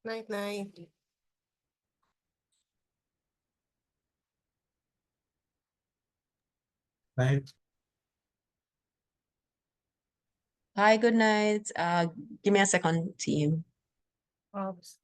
Night, night. Night. Hi, good night. Give me a second, team. Oops.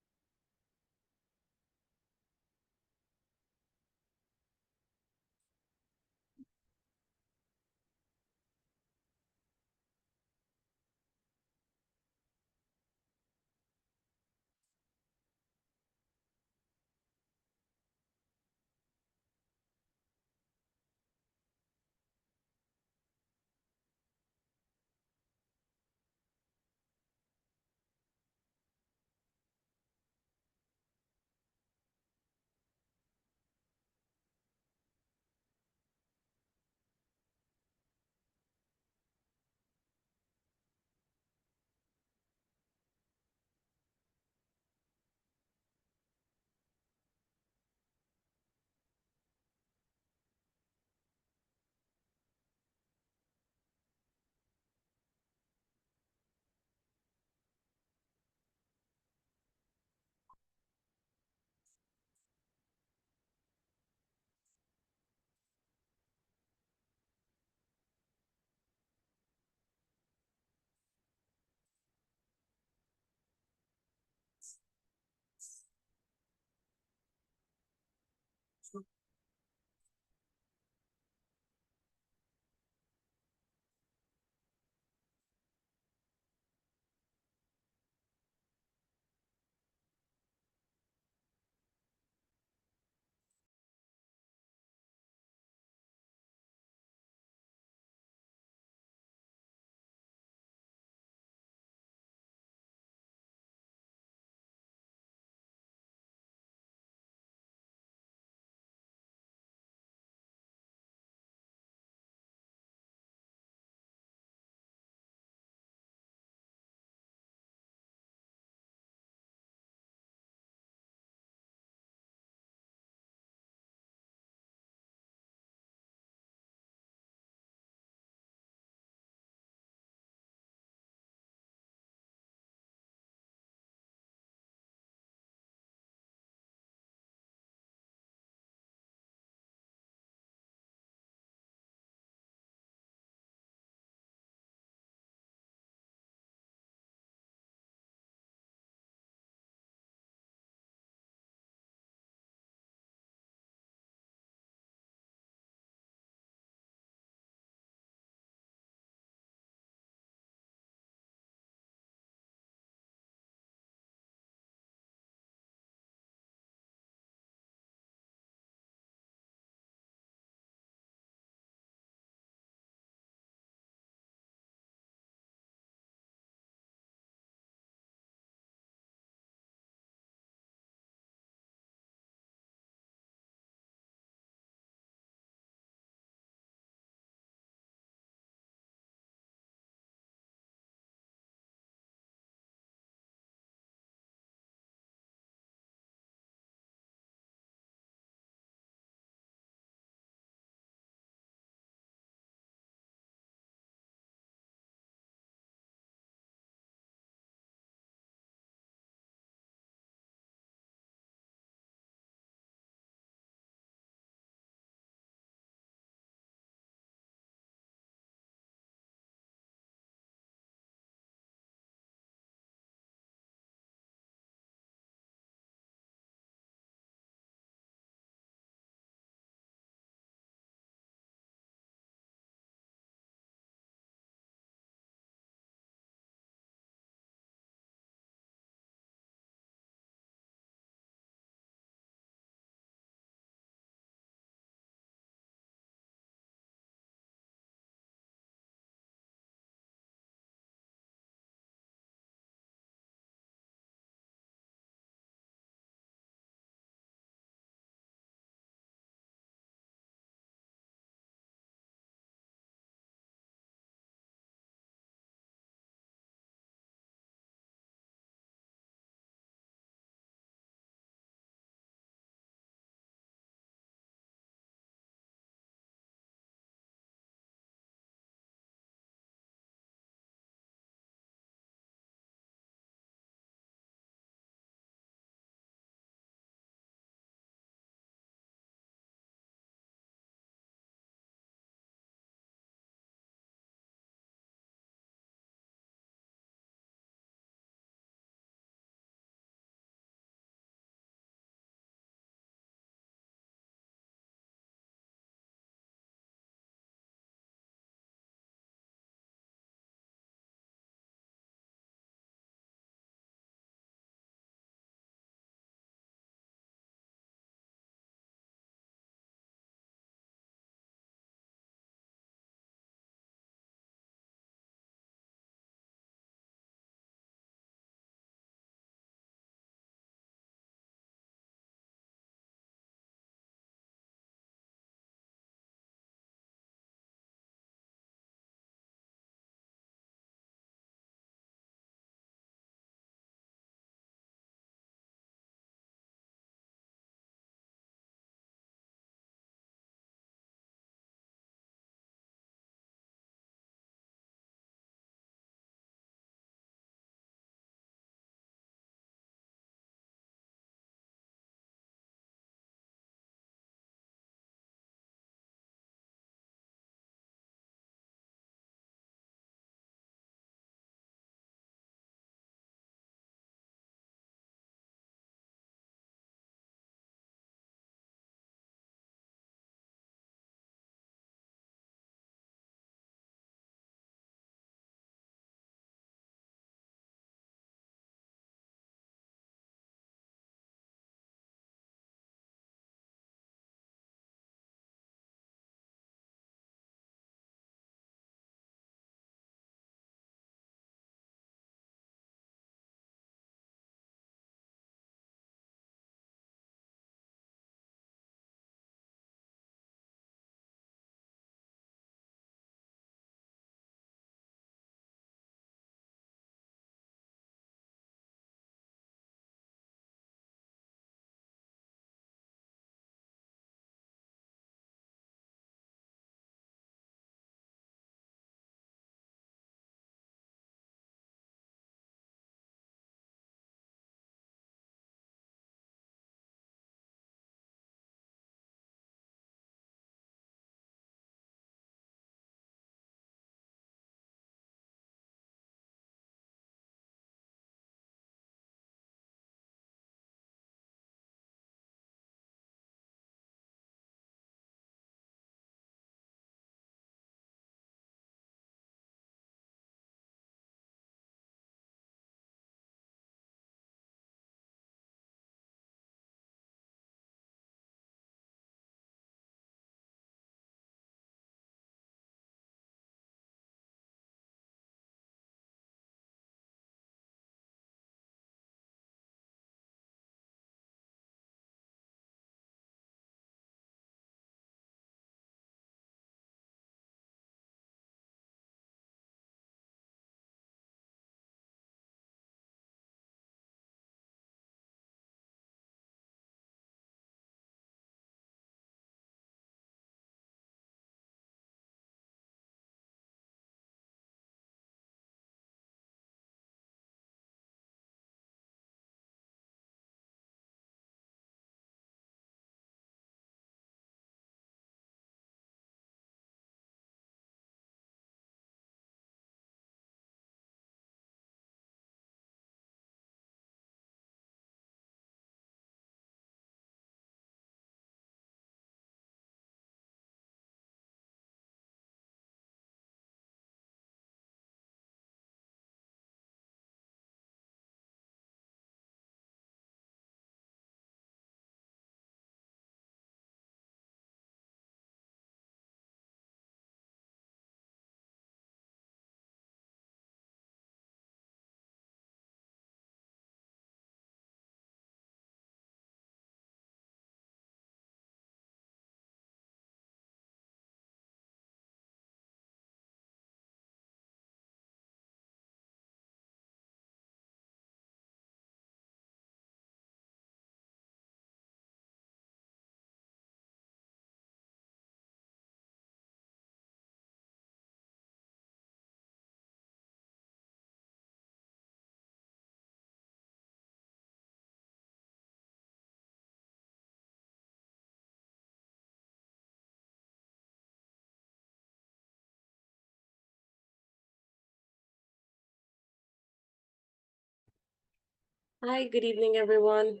Hi, good evening, everyone.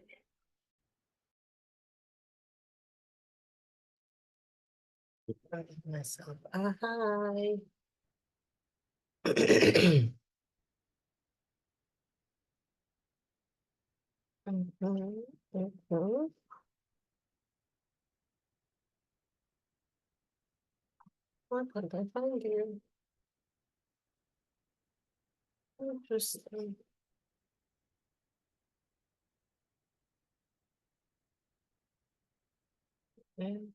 Myself. Hi. Mhm, mhm. Why can't I find you? Interesting. Okay.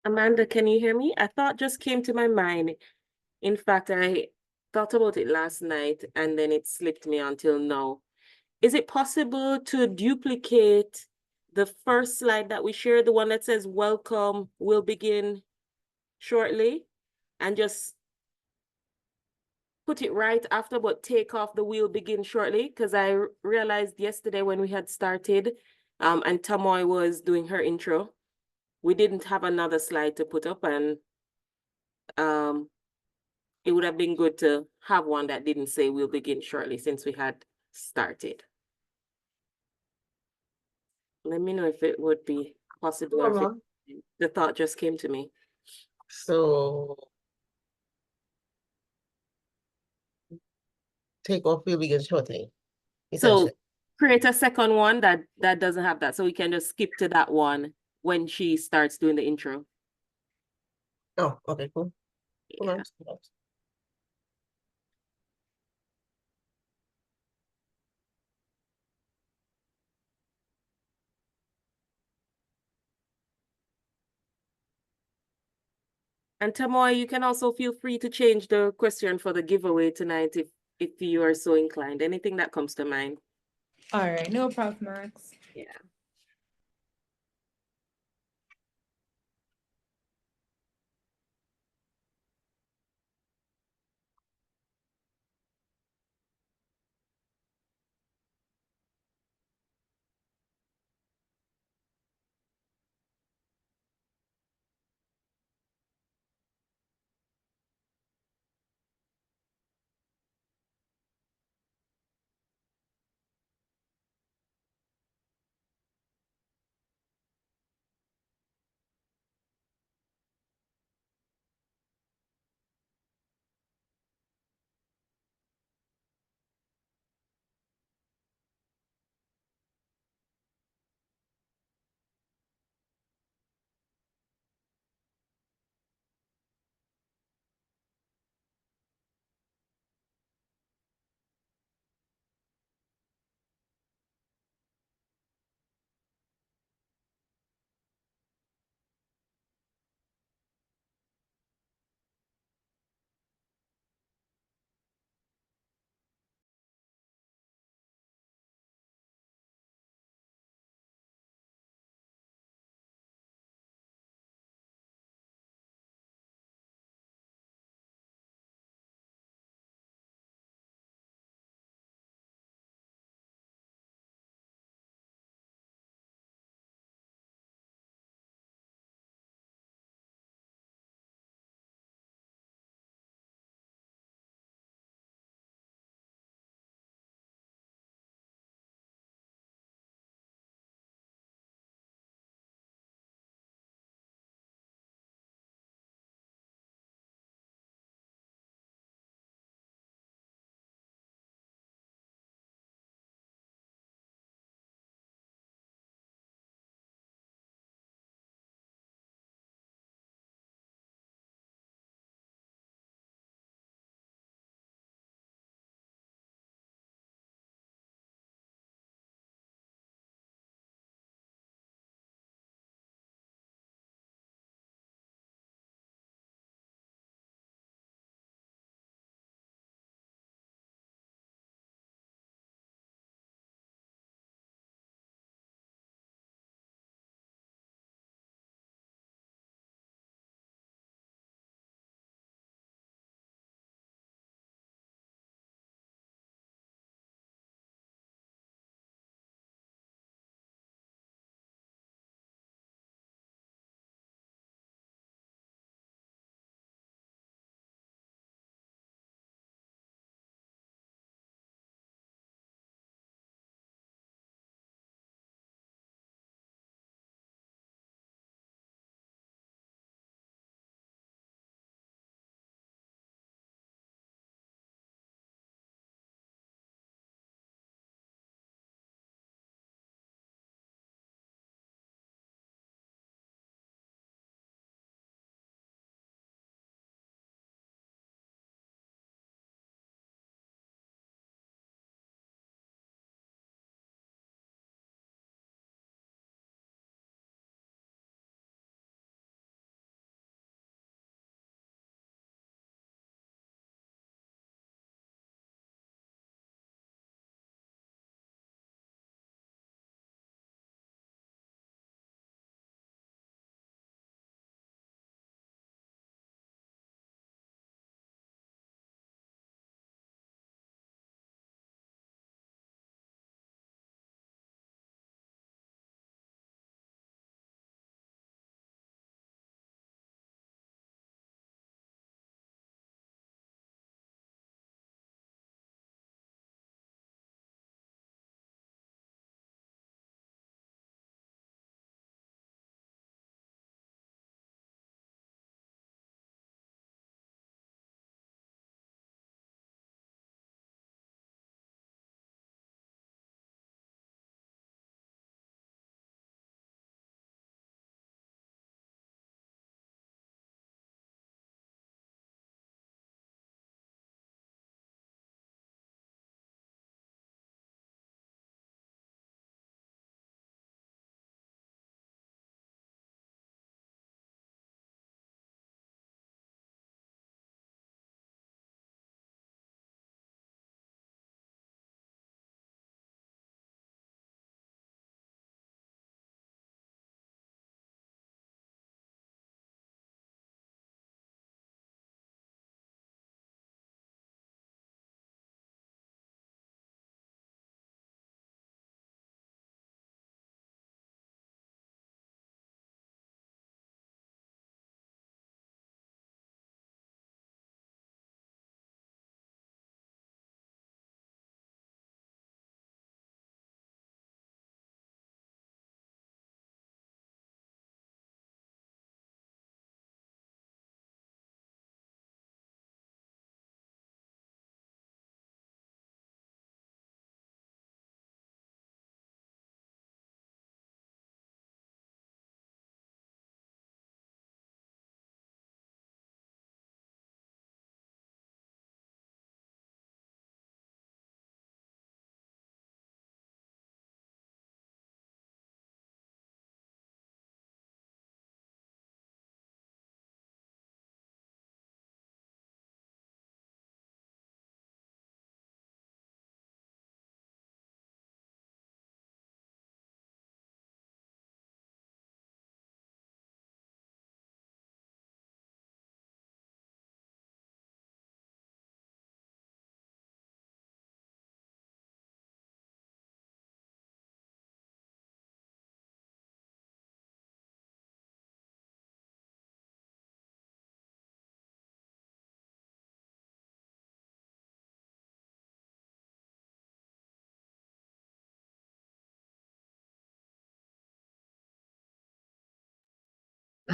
Amanda, can you hear me? A thought just came to my mind. In fact, I thought about it last night and then it slipped me until now. Is it possible to duplicate the first slide that we shared, the one that says welcome, will begin shortly, and just put it right after, but take off the "will begin shortly," because I realized yesterday when we had started, and Tamoy was doing her intro, we didn't have another slide to put up, and it would have been good to have one that didn't say "we'll begin shortly" since we had started. Let me know if it would be possible or if the thought just came to me. So take off will begin shortly. So Essentially. create a second one that doesn't have that, so we can just skip to that one when she starts doing the intro. Oh, okay, cool. Hold Yeah. on, hold on. And Tamoy, you can also feel free to change the question for the giveaway tonight if you are so inclined. Anything that comes to mind. All right, no problem, Max. Yeah.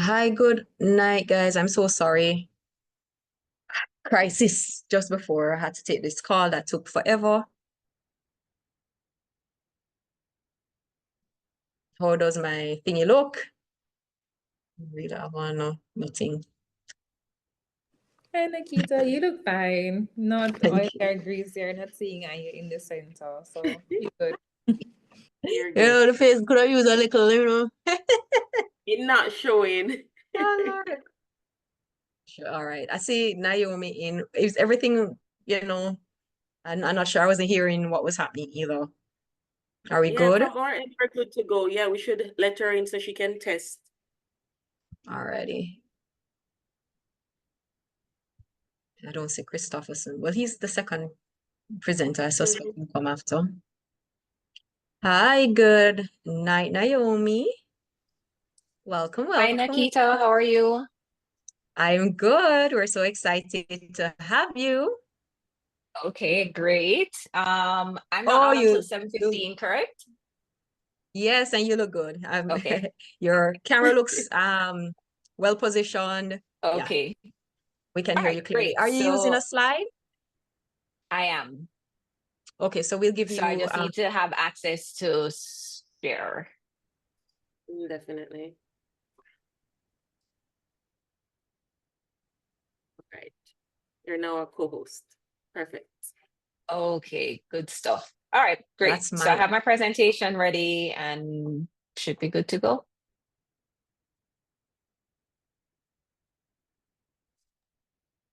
Hi, good night, guys. I'm so sorry. Crisis just before I had to take this call that took forever. How does my thingy look? Really, I wanna nothing. Hi, Nikita. You look fine. Not Thank oil you. hair grease there, not seeing you in the center. So you good. You're You good. know, the face could have used a little, you know. It's not showing. Oh, Lord. Sure, all right. I see Naomi in. Is everything, you know, I'm not sure. I wasn't hearing what was happening either. Are we Yeah, good? from our end, we're good to go. Yeah, we should let her in so she can test. Alrighty. I don't see Christopherson. Well, he's the second presenter. I suspect Mhm. he'll come after. Hi, good night, Naomi. Welcome, Hi, welcome. Nikita. How are you? I'm good. We're so excited to have you. Okay, great. I'm not Oh, on until you 7:15, correct? yes, and you look good. Okay. Your camera looks well positioned. Yeah, Okay. we can All hear right, you clearly. great. Are you using a So slide? I am. Okay, so we'll give So I you just need to have access to share. Definitely. Right. You're now a co-host. Perfect. Okay, good stuff. All right, great. that's So I my have my presentation ready and should be good to go. All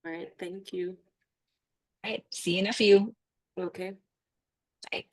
All right. Thank you. right, see you in a few. Okay. Bye.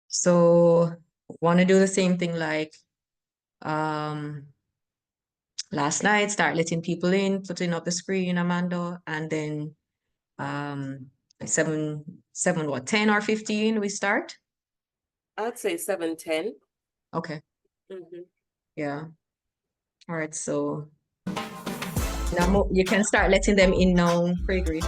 So want to do the same thing like last night, start letting people in, putting up the screen, Amanda, and then seven what, 10 or 15 we start? I'd say 7:10. Okay, Mhm. yeah. All right, so now you can start letting them in now, Gregory.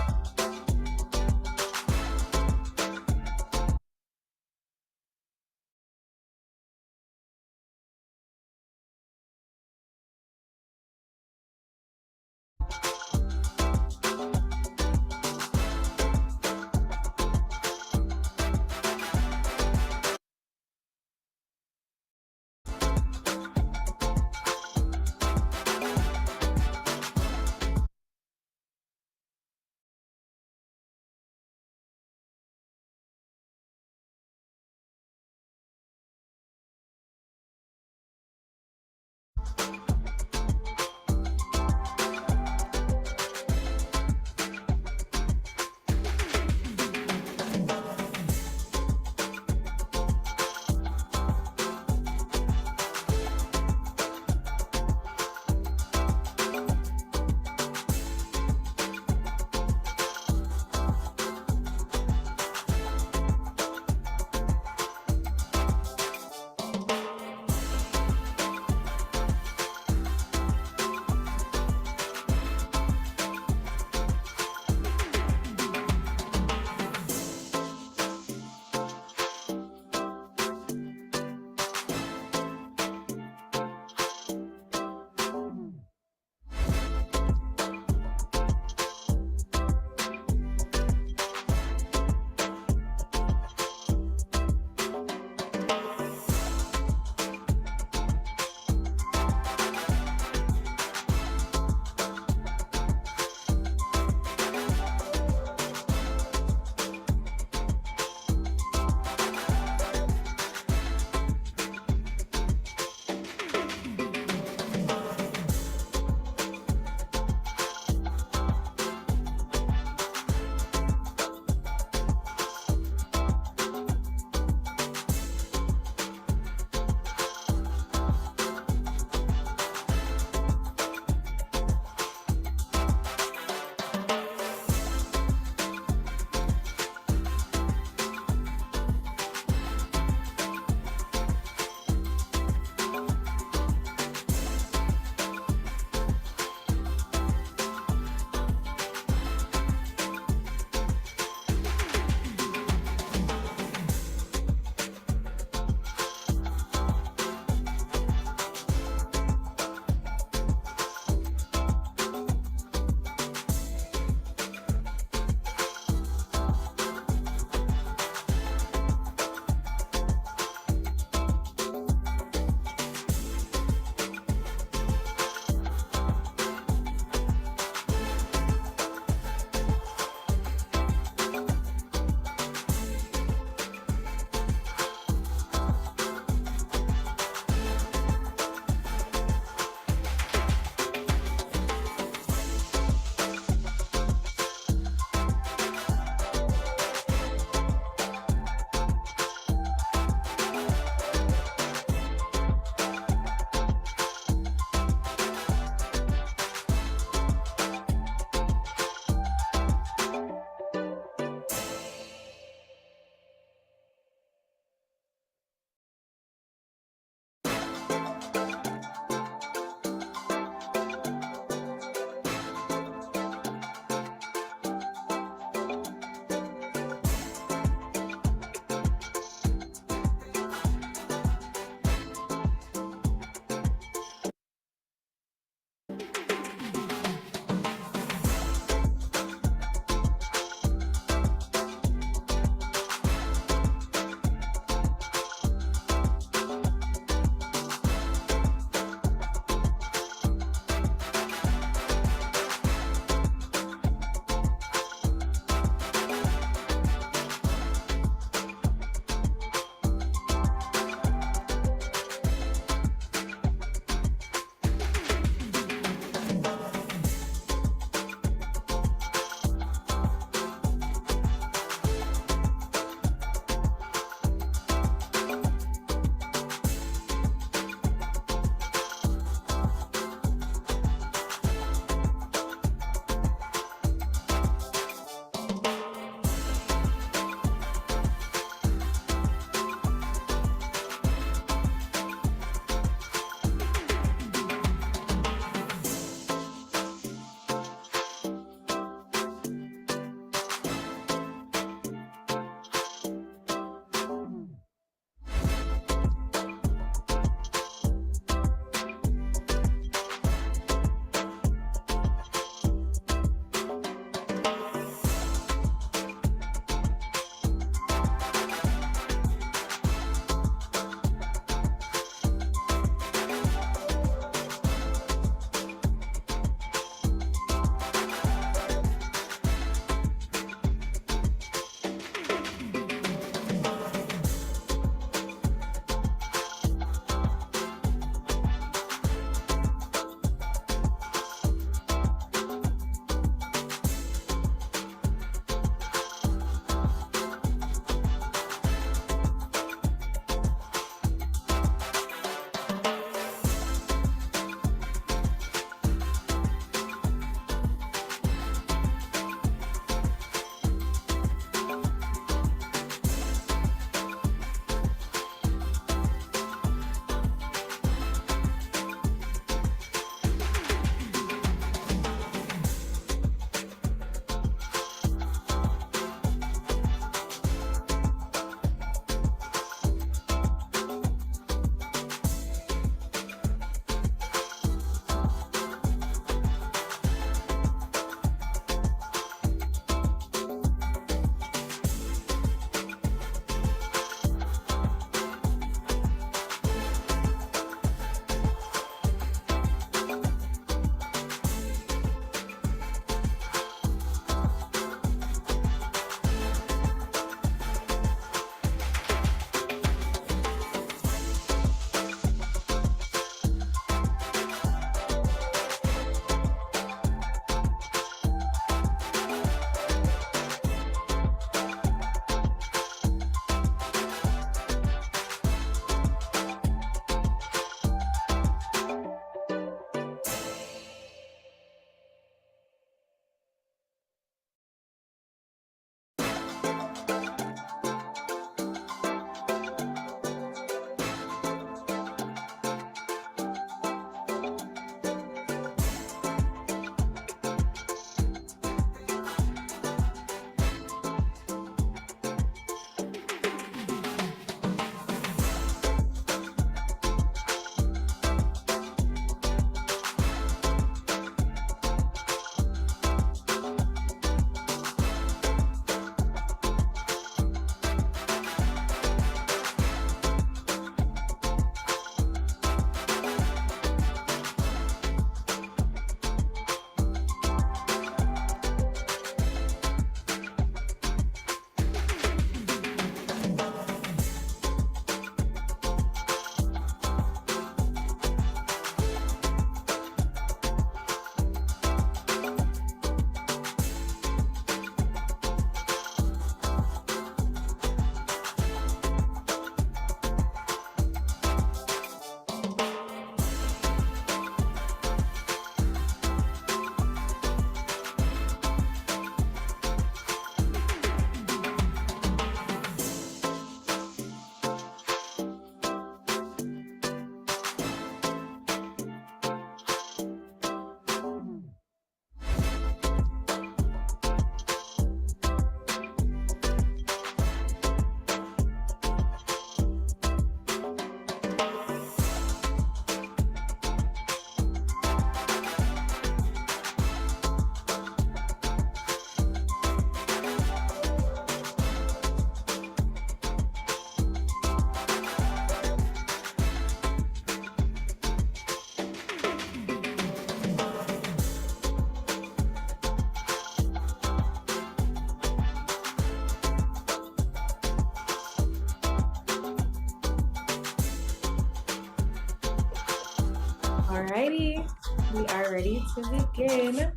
Alrighty, we are ready to begin.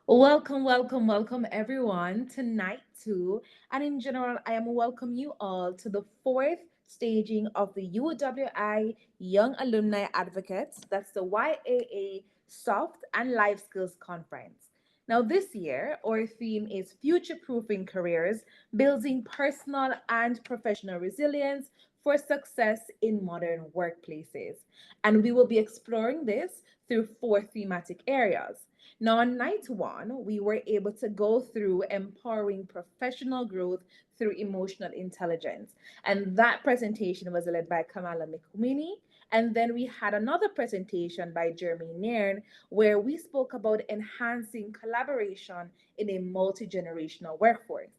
Welcome everyone to night two. And in general, I am welcome you all to the fourth staging of the UWI Young Alumni Advocates. That's the YAA Soft and Life Skills Conference. Now, this year, our theme is future proofing careers, building personal and professional resilience for success in modern workplaces. And we will be exploring this through four thematic areas. Now, on night one, we were able to go through empowering professional growth through emotional intelligence. And that presentation was led by Kamala Mikumini. And then we had another presentation by Jeremy Nairn, where we spoke about enhancing collaboration in a multi generational workforce.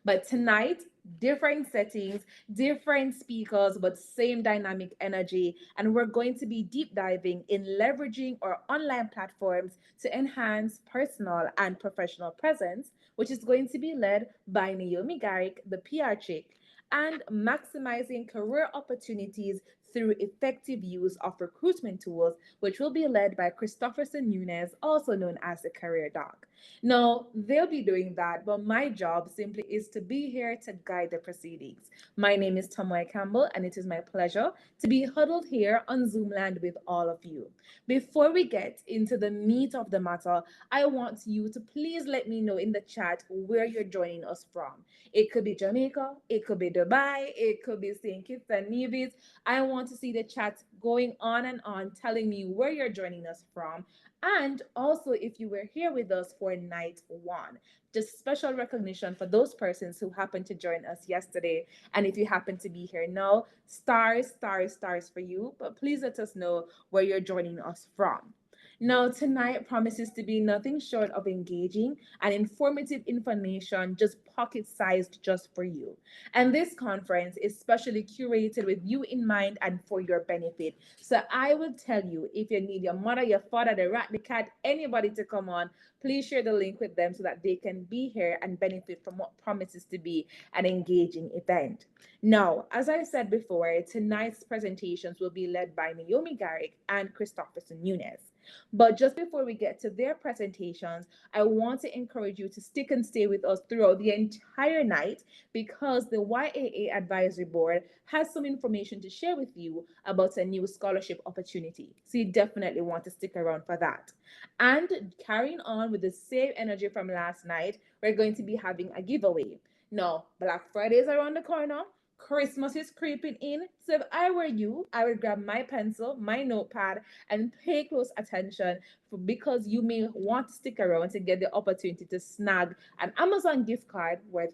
But tonight, different settings, different speakers, but same dynamic energy. And we're going to be deep diving in leveraging our online platforms to enhance personal and professional presence, which is going to be led by Naomi Garrick, the PR chick, and maximizing career opportunities through effective use of recruitment tools, which will be led by Christopherson Nunez, also known as the Career Doc. No, they'll be doing that, but my job simply is to be here to guide the proceedings. My name is Tomoy Campbell, and it is my pleasure to be huddled here on Zoomland with all of you. Before we get into the meat of the matter, I want you to please let me know in the chat where you're joining us from. It could be Jamaica, it could be Dubai, it could be St. Kitts and Nevis. I want to see the chat going on, telling me where you're joining us from. And also, if you were here with us for night one, just special recognition for those persons who happened to join us yesterday. And if you happen to be here now, stars for you. But please let us know where you're joining us from. Now, tonight promises to be nothing short of engaging and informative information, just pocket sized just for you. And this conference is specially curated with you in mind and for your benefit. So I will tell you, if you need your mother, your father, the rat, the cat, anybody to come on, please share the link with them so that they can be here and benefit from what promises to be an engaging event. Now, as I said before, tonight's presentations will be led by Naomi Garrick and Christopherson Nunez. But just before we get to their presentations, I want to encourage you to stick and stay with us throughout the entire night because the YAA Advisory Board has some information to share with you about a new scholarship opportunity. So you definitely want to stick around for that. And carrying on with the same energy from last night, we're going to be having a giveaway. Now, Black Friday is around the corner. Christmas is creeping in. So if I were you, I would grab my pencil, my notepad, and pay close attention because you may want to stick around to get the opportunity to snag an Amazon gift card worth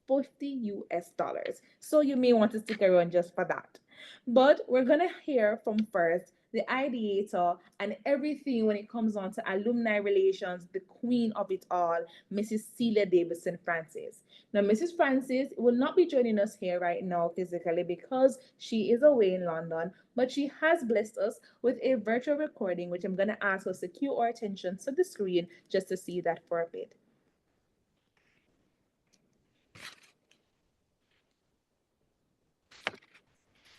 50 US dollars. So you may want to stick around just for that. But we're going to hear from first the ideator and everything when it comes on to alumni relations, the queen of it all, Mrs. Celia Davison Francis. Now, Mrs. Francis will not be joining us here right now physically because she is away in London, but she has blessed us with a virtual recording, which I'm going to ask us to cue our attention to the screen just to see that for a bit.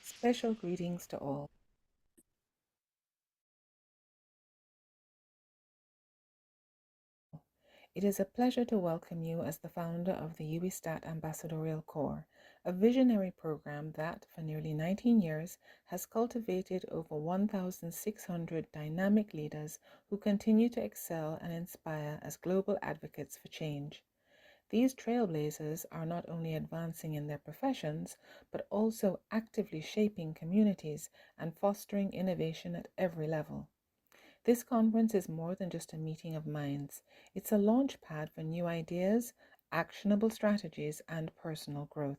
Special greetings to all. It is a pleasure to welcome you as the founder of the UWISTAT Ambassadorial Corps, a visionary program that, for nearly 19 years, has cultivated over 1,600 dynamic leaders who continue to excel and inspire as global advocates for change. These trailblazers are not only advancing in their professions, but also actively shaping communities and fostering innovation at every level. This conference is more than just a meeting of minds. It's a launch pad for new ideas, actionable strategies, and personal growth.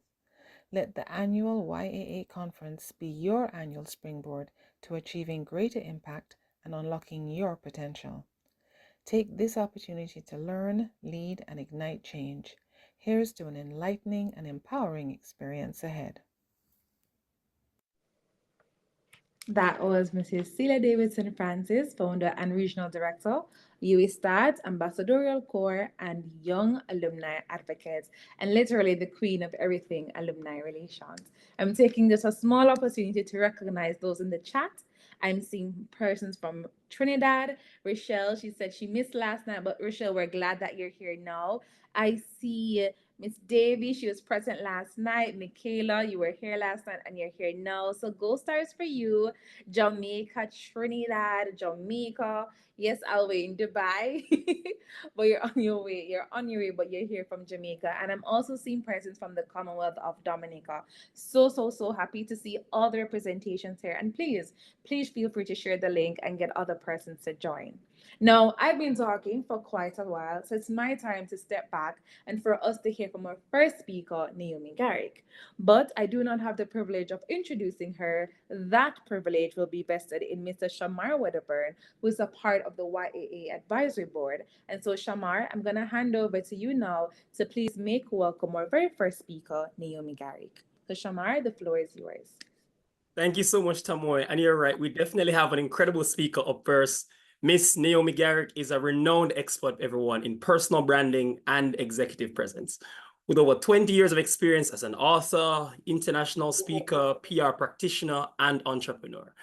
Let the annual YAA conference be your annual springboard to achieving greater impact and unlocking your potential. Take this opportunity to learn, lead, and ignite change. Here's to an enlightening and empowering experience ahead. That was Mrs. Celia Davidson Francis, founder and regional director, UWI Start, Ambassadorial Corps, and Young Alumni Advocates, and literally the queen of everything alumni relations. I'm taking just a small opportunity to recognize those in the chat. I'm seeing persons from Trinidad. Rochelle, she said she missed last night, but Rochelle, we're glad that you're here now. I see Miss Davy, she was present last night. Michaela, you were here last night and you're here now. So gold stars for you. Jamaica, Trinidad, Jamaica. Yes, I'll wait in Dubai. But you're on your way. You're on your way, but you're here from Jamaica. And I'm also seeing presence from the Commonwealth of Dominica. So happy to see all the representations here. And please feel free to share the link and get other persons to join. Now, I've been talking for quite a while, so it's my time to step back and for us to hear from our first speaker, Naomi Garrick. But I do not have the privilege of introducing her. That privilege will be vested in Mr. Shamar Wedderburn, who is a part of the YAA Advisory Board. And so, Shamar, I'm going to hand over to you now to please make welcome our very first speaker, Naomi Garrick. So, Shamar, the floor is yours. Thank you so much, Tamoy. And you're right, we definitely have an incredible speaker up first. Miss Naomi Garrick is a renowned expert, everyone, in personal branding and executive presence. With over 20 years of experience as an author, international speaker, PR practitioner, and entrepreneur.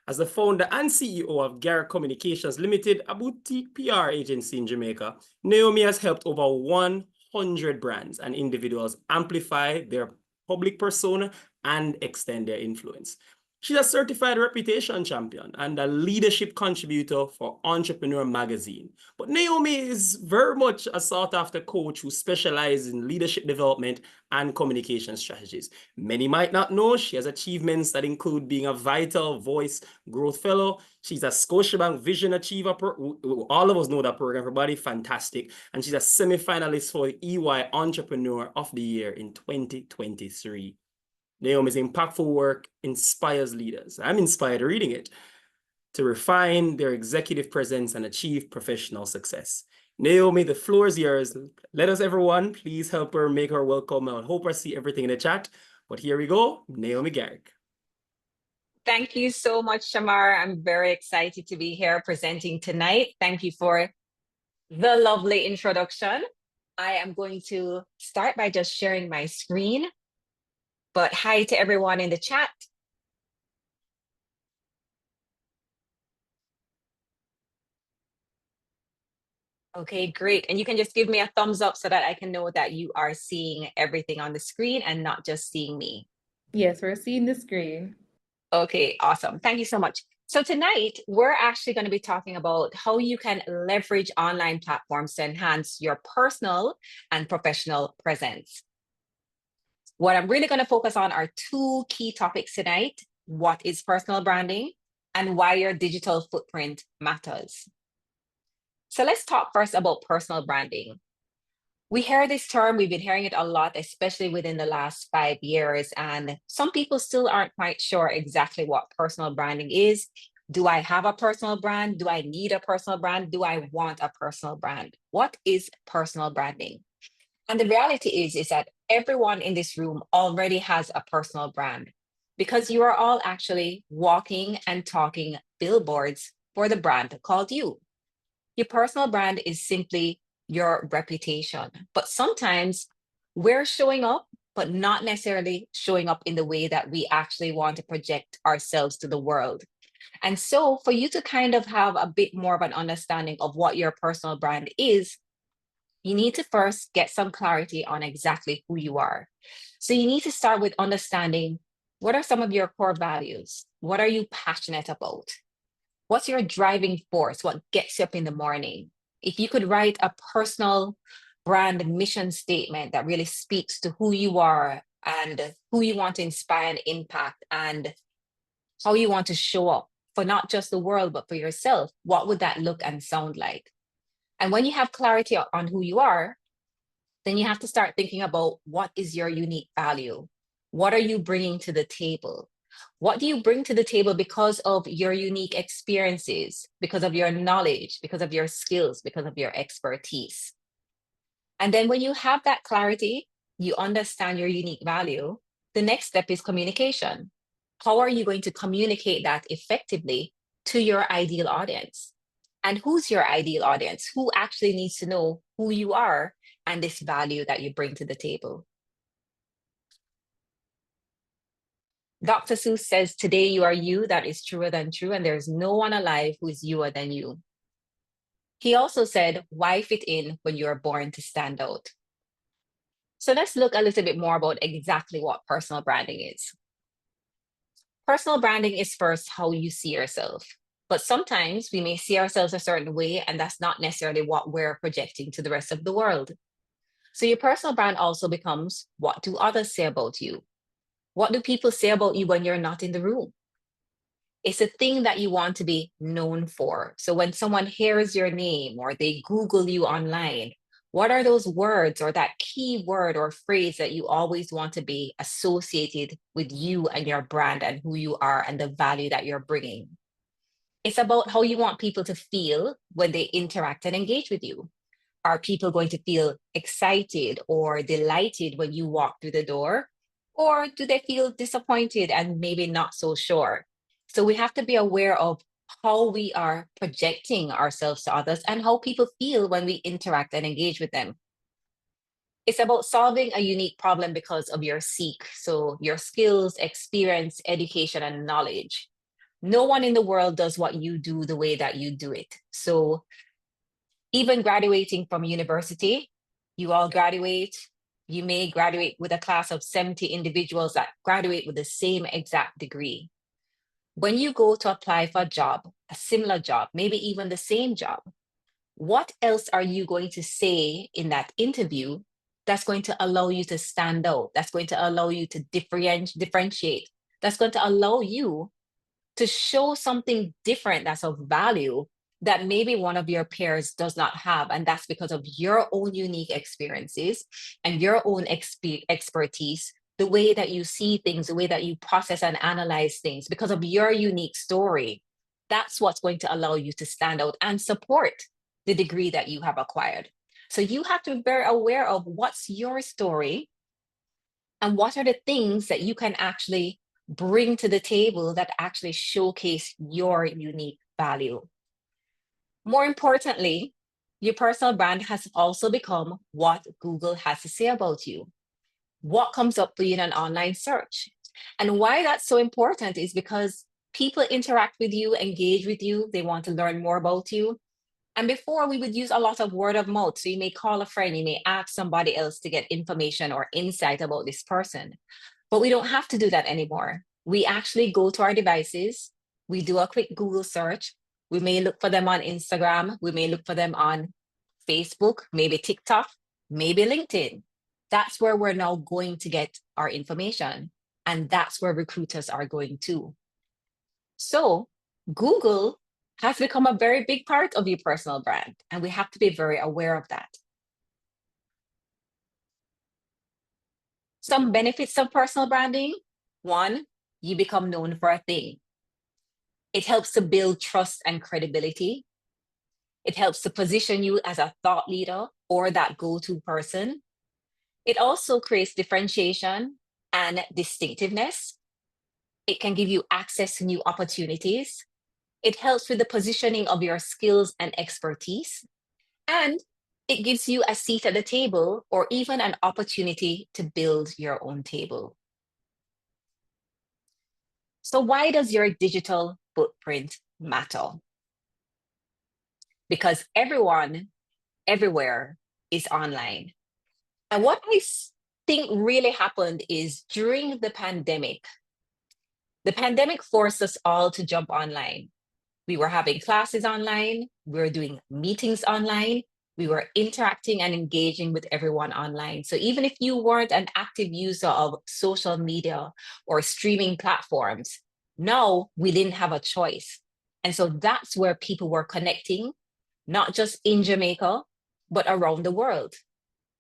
As the founder and CEO of Garrick Communications Limited, a boutique PR agency in Jamaica, Naomi has helped over 100 brands and individuals amplify their public persona and extend their influence. She's a certified reputation champion and a leadership contributor for Entrepreneur Magazine. But Naomi is very much a sought-after coach who specializes in leadership development and communication strategies. Many might not know she has achievements that include being a Vital Voice Growth Fellow. She's a Scotiabank Vision Achiever. All of us know that program, everybody, fantastic. And she's a semi-finalist for the EY Entrepreneur of the Year in 2023. Naomi's impactful work inspires leaders. I'm inspired reading it to refine their executive presence and achieve professional success. Naomi, the floor is yours. Let us, everyone, please help her make her welcome. I hope I see everything in the chat. But here we go, Naomi Garrick. Thank you so much, Shamar. I'm very excited to be here presenting tonight. Thank you for the lovely introduction. I am going to start by just sharing my screen. But hi to everyone in the chat. Okay, great. And you can just give me a thumbs up so that I can know that you are seeing everything on the screen and not just seeing me. Yes, we're seeing the screen. Okay, awesome. Thank you so much. So tonight, we're actually going to be talking about how you can leverage online platforms to enhance your personal and professional presence. What I'm really going to focus on are two key topics tonight. What is personal branding and why your digital footprint matters. So let's talk first about personal branding. We hear this term, we've been hearing it a lot, especially within the last 5 years. And some people still aren't quite sure exactly what personal branding is. Do I have a personal brand? Do I need a personal brand? Do I want a personal brand? What is personal branding? And the reality is that everyone in this room already has a personal brand because you are all actually walking and talking billboards for the brand called you. Your personal brand is simply your reputation, but sometimes we're showing up, but not necessarily showing up in the way that we actually want to project ourselves to the world. And so for you to kind of have a bit more of an understanding of what your personal brand is, you need to first get some clarity on exactly who you are. So you need to start with understanding what are some of your core values? What are you passionate about? What's your driving force? What gets you up in the morning? If you could write a personal brand mission statement that really speaks to who you are and who you want to inspire and impact and how you want to show up for not just the world, but for yourself, what would that look and sound like? And when you have clarity on who you are, then you have to start thinking about what is your unique value? What are you bringing to the table? What do you bring to the table because of your unique experiences, because of your knowledge, because of your skills, because of your expertise? And then when you have that clarity, you understand your unique value, the next step is communication. How are you going to communicate that effectively to your ideal audience? And who's your ideal audience? Who actually needs to know who you are and this value that you bring to the table? Dr. Seuss says, today you are you, that is truer than true, and there's no one alive who is youer than you. He also said, why fit in when you are born to stand out? So let's look a little bit more about exactly what personal branding is. Personal branding is first how you see yourself. But sometimes we may see ourselves a certain way, and that's not necessarily what we're projecting to the rest of the world. So your personal brand also becomes, what do others say about you? What do people say about you when you're not in the room? It's a thing that you want to be known for. So when someone hears your name or they Google you online, what are those words or that key word or phrase that you always want to be associated with you and your brand and who you are and the value that you're bringing? It's about how you want people to feel when they interact and engage with you. Are people going to feel excited or delighted when you walk through the door? Or do they feel disappointed and maybe not so sure? So we have to be aware of how we are projecting ourselves to others and how people feel when we interact and engage with them. It's about solving a unique problem because of your seek. So your skills, experience, education, and knowledge. No one in the world does what you do the way that you do it. So even graduating from university, you all graduate, you may graduate with a class of 70 individuals that graduate with the same exact degree. When you go to apply for a job, a similar job, maybe even the same job, what else are you going to say in that interview that's going to allow you to stand out, that's going to allow you to differentiate, that's going to allow you to show something different that's of value that maybe one of your peers does not have. And that's because of your own unique experiences and your own expertise, the way that you see things, the way that you process and analyze things, because of your unique story. That's what's going to allow you to stand out and support the degree that you have acquired. So you have to be very aware of what's your story and what are the things that you can actually bring to the table that actually showcase your unique value. More importantly, your personal brand has also become what Google has to say about you. What comes up for you in an online search? And why that's so important is because people interact with you, engage with you, they want to learn more about you. And before, we would use a lot of word of mouth. So you may call a friend, you may ask somebody else to get information or insight about this person. But we don't have to do that anymore. We actually go to our devices, we do a quick Google search. We may look for them on Instagram, we may look for them on Facebook, maybe TikTok, maybe LinkedIn. That's where we're now going to get our information. And that's where recruiters are going to. So Google has become a very big part of your personal brand, and we have to be very aware of that. Some benefits of personal branding. One, you become known for a thing. It helps to build trust and credibility. It helps to position you as a thought leader or that go-to person. It also creates differentiation and distinctiveness. It can give you access to new opportunities. It helps with the positioning of your skills and expertise. And it gives you a seat at the table or even an opportunity to build your own table. So why does your digital footprint matter? Because everyone, everywhere is online. And what I think really happened is during the pandemic forced us all to jump online. We were having classes online, we were doing meetings online, we were interacting and engaging with everyone online. So even if you weren't an active user of social media or streaming platforms, now we didn't have a choice. And so that's where people were connecting, not just in Jamaica, but around the world.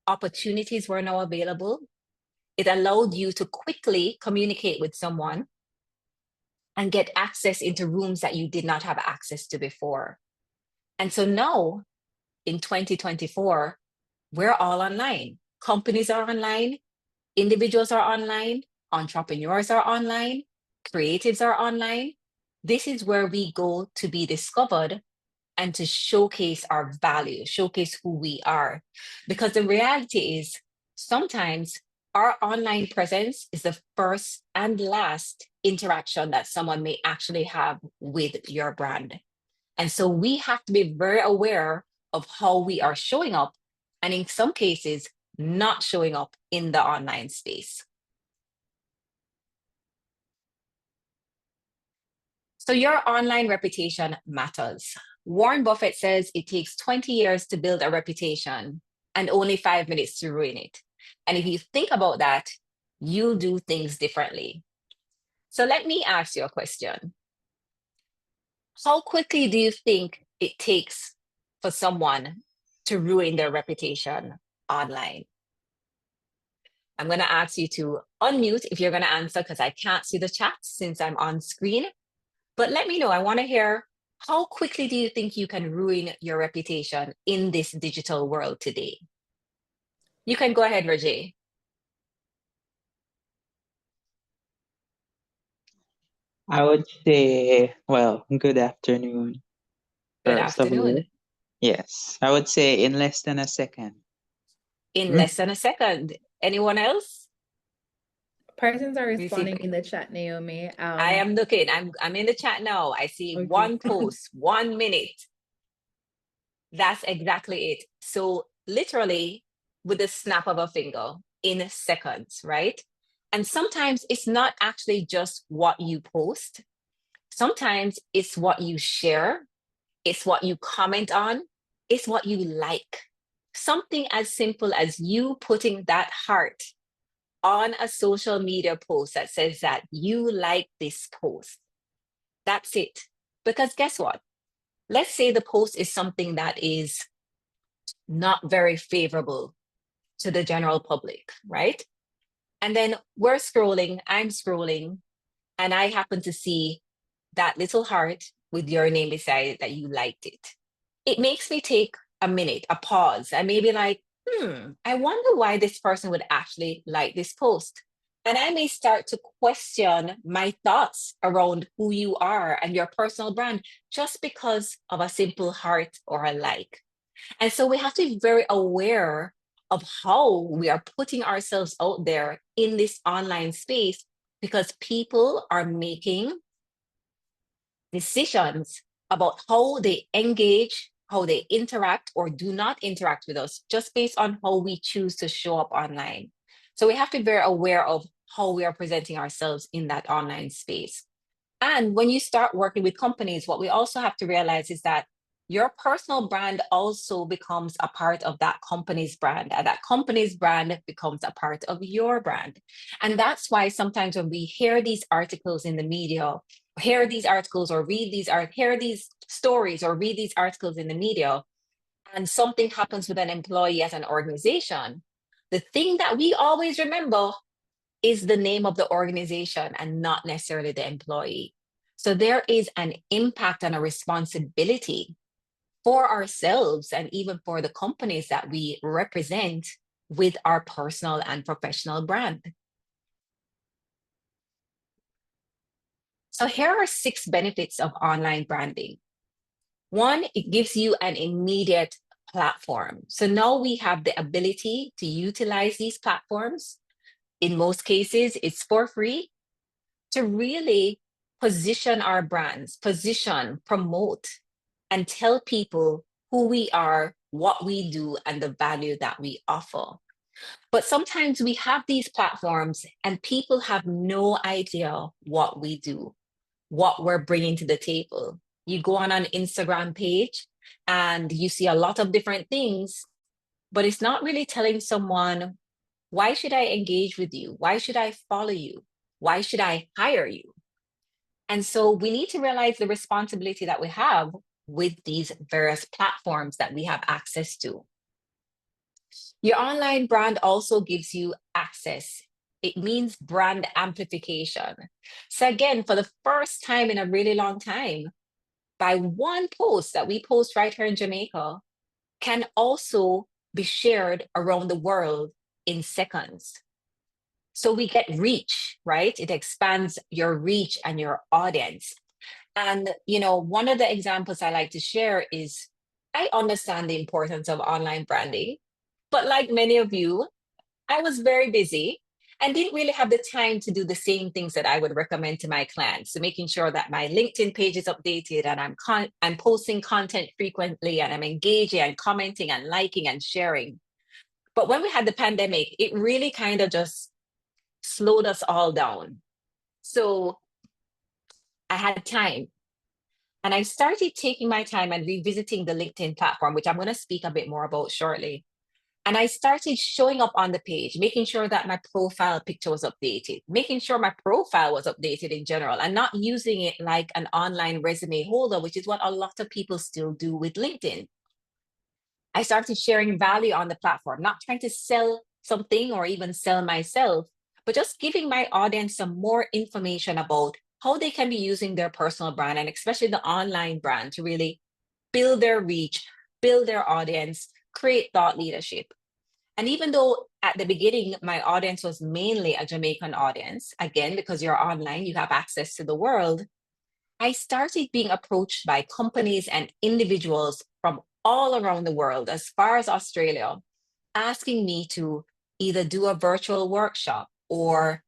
Opportunities were now available. It allowed you to quickly communicate with someone and get access into rooms that you did not have access to before. And so now, in 2024, we're all online. Companies are online, individuals are online, entrepreneurs are online, creatives are online, this is where we go to be discovered and to showcase our value, showcase who we are. Because the reality is, sometimes our online presence is the first and last interaction that someone may actually have with your brand. And so we have to be very aware of how we are showing up, and in some cases, not showing up in the online space. So your online reputation matters. Warren Buffett says it takes 20 years to build a reputation and only 5 minutes to ruin it. And if you think about that, you'll do things differently. So let me ask you a question. How quickly do you think it takes for someone to ruin their reputation online? I'm going to ask you to unmute if you're going to answer, because I can't see the chat since I'm on screen. But let me know. I want to hear, how quickly do you think you can ruin your reputation in this digital world today? You can go ahead, Raji. I would say, well, good afternoon, Good first of all. afternoon. Yes, I would say in less than a second. In less than a second. Anyone else? Persons are You see, responding in the chat, Naomi. I am looking. I'm in the chat now. I see Okay. one post, 1 minute. That's exactly it. So literally with the snap of a finger in seconds, right? And sometimes it's not actually just what you post. Sometimes it's what you share. It's what you comment on. It's what you like. Something as simple as you putting that heart on a social media post that says that you like this post. That's it. Because guess what? Let's say the post is something that is not very favorable to the general public, right? And then we're scrolling, I'm scrolling, and I happen to see that little heart with your name beside it that you liked it. It makes me take a minute, a pause, and maybe like, I wonder why this person would actually like this post. And I may start to question my thoughts around who you are and your personal brand just because of a simple heart or a like. And so we have to be very aware of how we are putting ourselves out there in this online space, because people are making decisions about how they engage, how they interact or do not interact with us, just based on how we choose to show up online. So we have to be very aware of how we are presenting ourselves in that online space. And when you start working with companies, what we also have to realize is that your personal brand also becomes a part of that company's brand, and that company's brand becomes a part of your brand. And that's why sometimes when we hear these articles in the media, hear these articles or hear these stories or read these articles in the media, and something happens with an employee at an organization, the thing that we always remember is the name of the organization and not necessarily the employee. So there is an impact and a responsibility for ourselves and even for the companies that we represent with our personal and professional brand. So here are 6 benefits of online branding. 1, it gives you an immediate platform. So now we have the ability to utilize these platforms. In most cases, it's for free, to really position our brands, promote, and tell people who we are, what we do, and the value that we offer. But sometimes we have these platforms and people have no idea what we do, what we're bringing to the table. You go on an Instagram page and you see a lot of different things, but it's not really telling someone, why should I engage with you? Why should I follow you? Why should I hire you? And so we need to realize the responsibility that we have with these various platforms that we have access to. Your online brand also gives you access. It means brand amplification. So again, for the first time in a really long time, by one post that we post right here in Jamaica can also be shared around the world in seconds. So we get reach, right? It expands your reach and your audience. And, one of the examples I like to share is I understand the importance of online branding, but like many of you, I was very busy and didn't really have the time to do the same things that I would recommend to my clients. So making sure that my LinkedIn page is updated and I'm posting content frequently and I'm engaging and commenting and liking and sharing. But when we had the pandemic, it really kind of just slowed us all down. So I had time. And I started taking my time and revisiting the LinkedIn platform, which I'm going to speak a bit more about shortly. And I started showing up on the page, making sure that my profile picture was updated, making sure my profile was updated in general, and not using it like an online resume holder, which is what a lot of people still do with LinkedIn. I started sharing value on the platform, not trying to sell something or even sell myself, but just giving my audience some more information about how they can be using their personal brand and especially the online brand to really build their reach, build their audience, create thought leadership. And even though at the beginning, my audience was mainly a Jamaican audience, again, because you're online, you have access to the world, I started being approached by companies and individuals from all around the world, as far as Australia, asking me to either do a virtual workshop or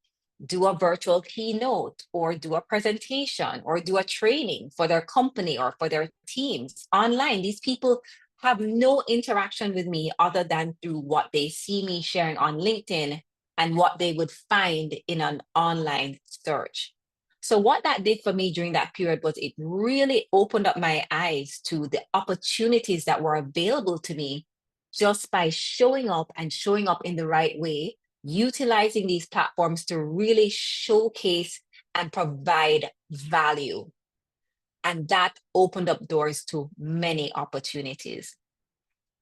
do a virtual keynote or do a presentation or do a training for their company or for their teams online. These people have no interaction with me other than through what they see me sharing on LinkedIn and what they would find in an online search. So what that did for me during that period was it really opened up my eyes to the opportunities that were available to me just by showing up and showing up in the right way, utilizing these platforms to really showcase and provide value. And that opened up doors to many opportunities.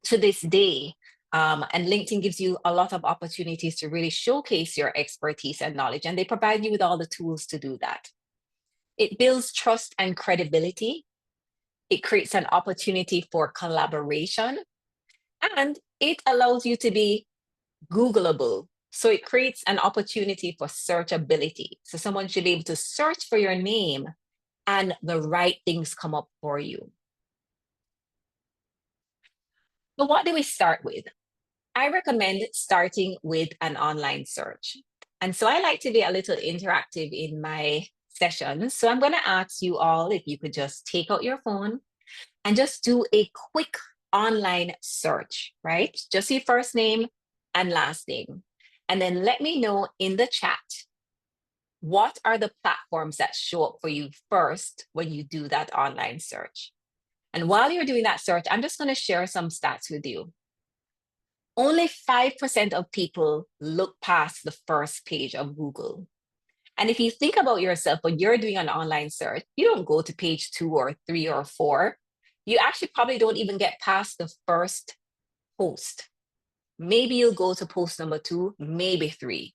To this day, and LinkedIn gives you a lot of opportunities to really showcase your expertise and knowledge, and they provide you with all the tools to do that. It builds trust and credibility. It creates an opportunity for collaboration, and it allows you to be Googleable. So it creates an opportunity for searchability. So someone should be able to search for your name and the right things come up for you. But what do we start with? I recommend starting with an online search. And so I like to be a little interactive in my sessions. So I'm going to ask you all if you could just take out your phone and just do a quick online search, right? Just your first name and last name. And then let me know in the chat, what are the platforms that show up for you first when you do that online search? And while you're doing that search, I'm just going to share some stats with you. Only 5% of people look past the first page of Google. And if you think about yourself, when you're doing an online search, you don't go to page 2 or 3 or 4. You actually probably don't even get past the first post. Maybe you'll go to post number 2, maybe 3.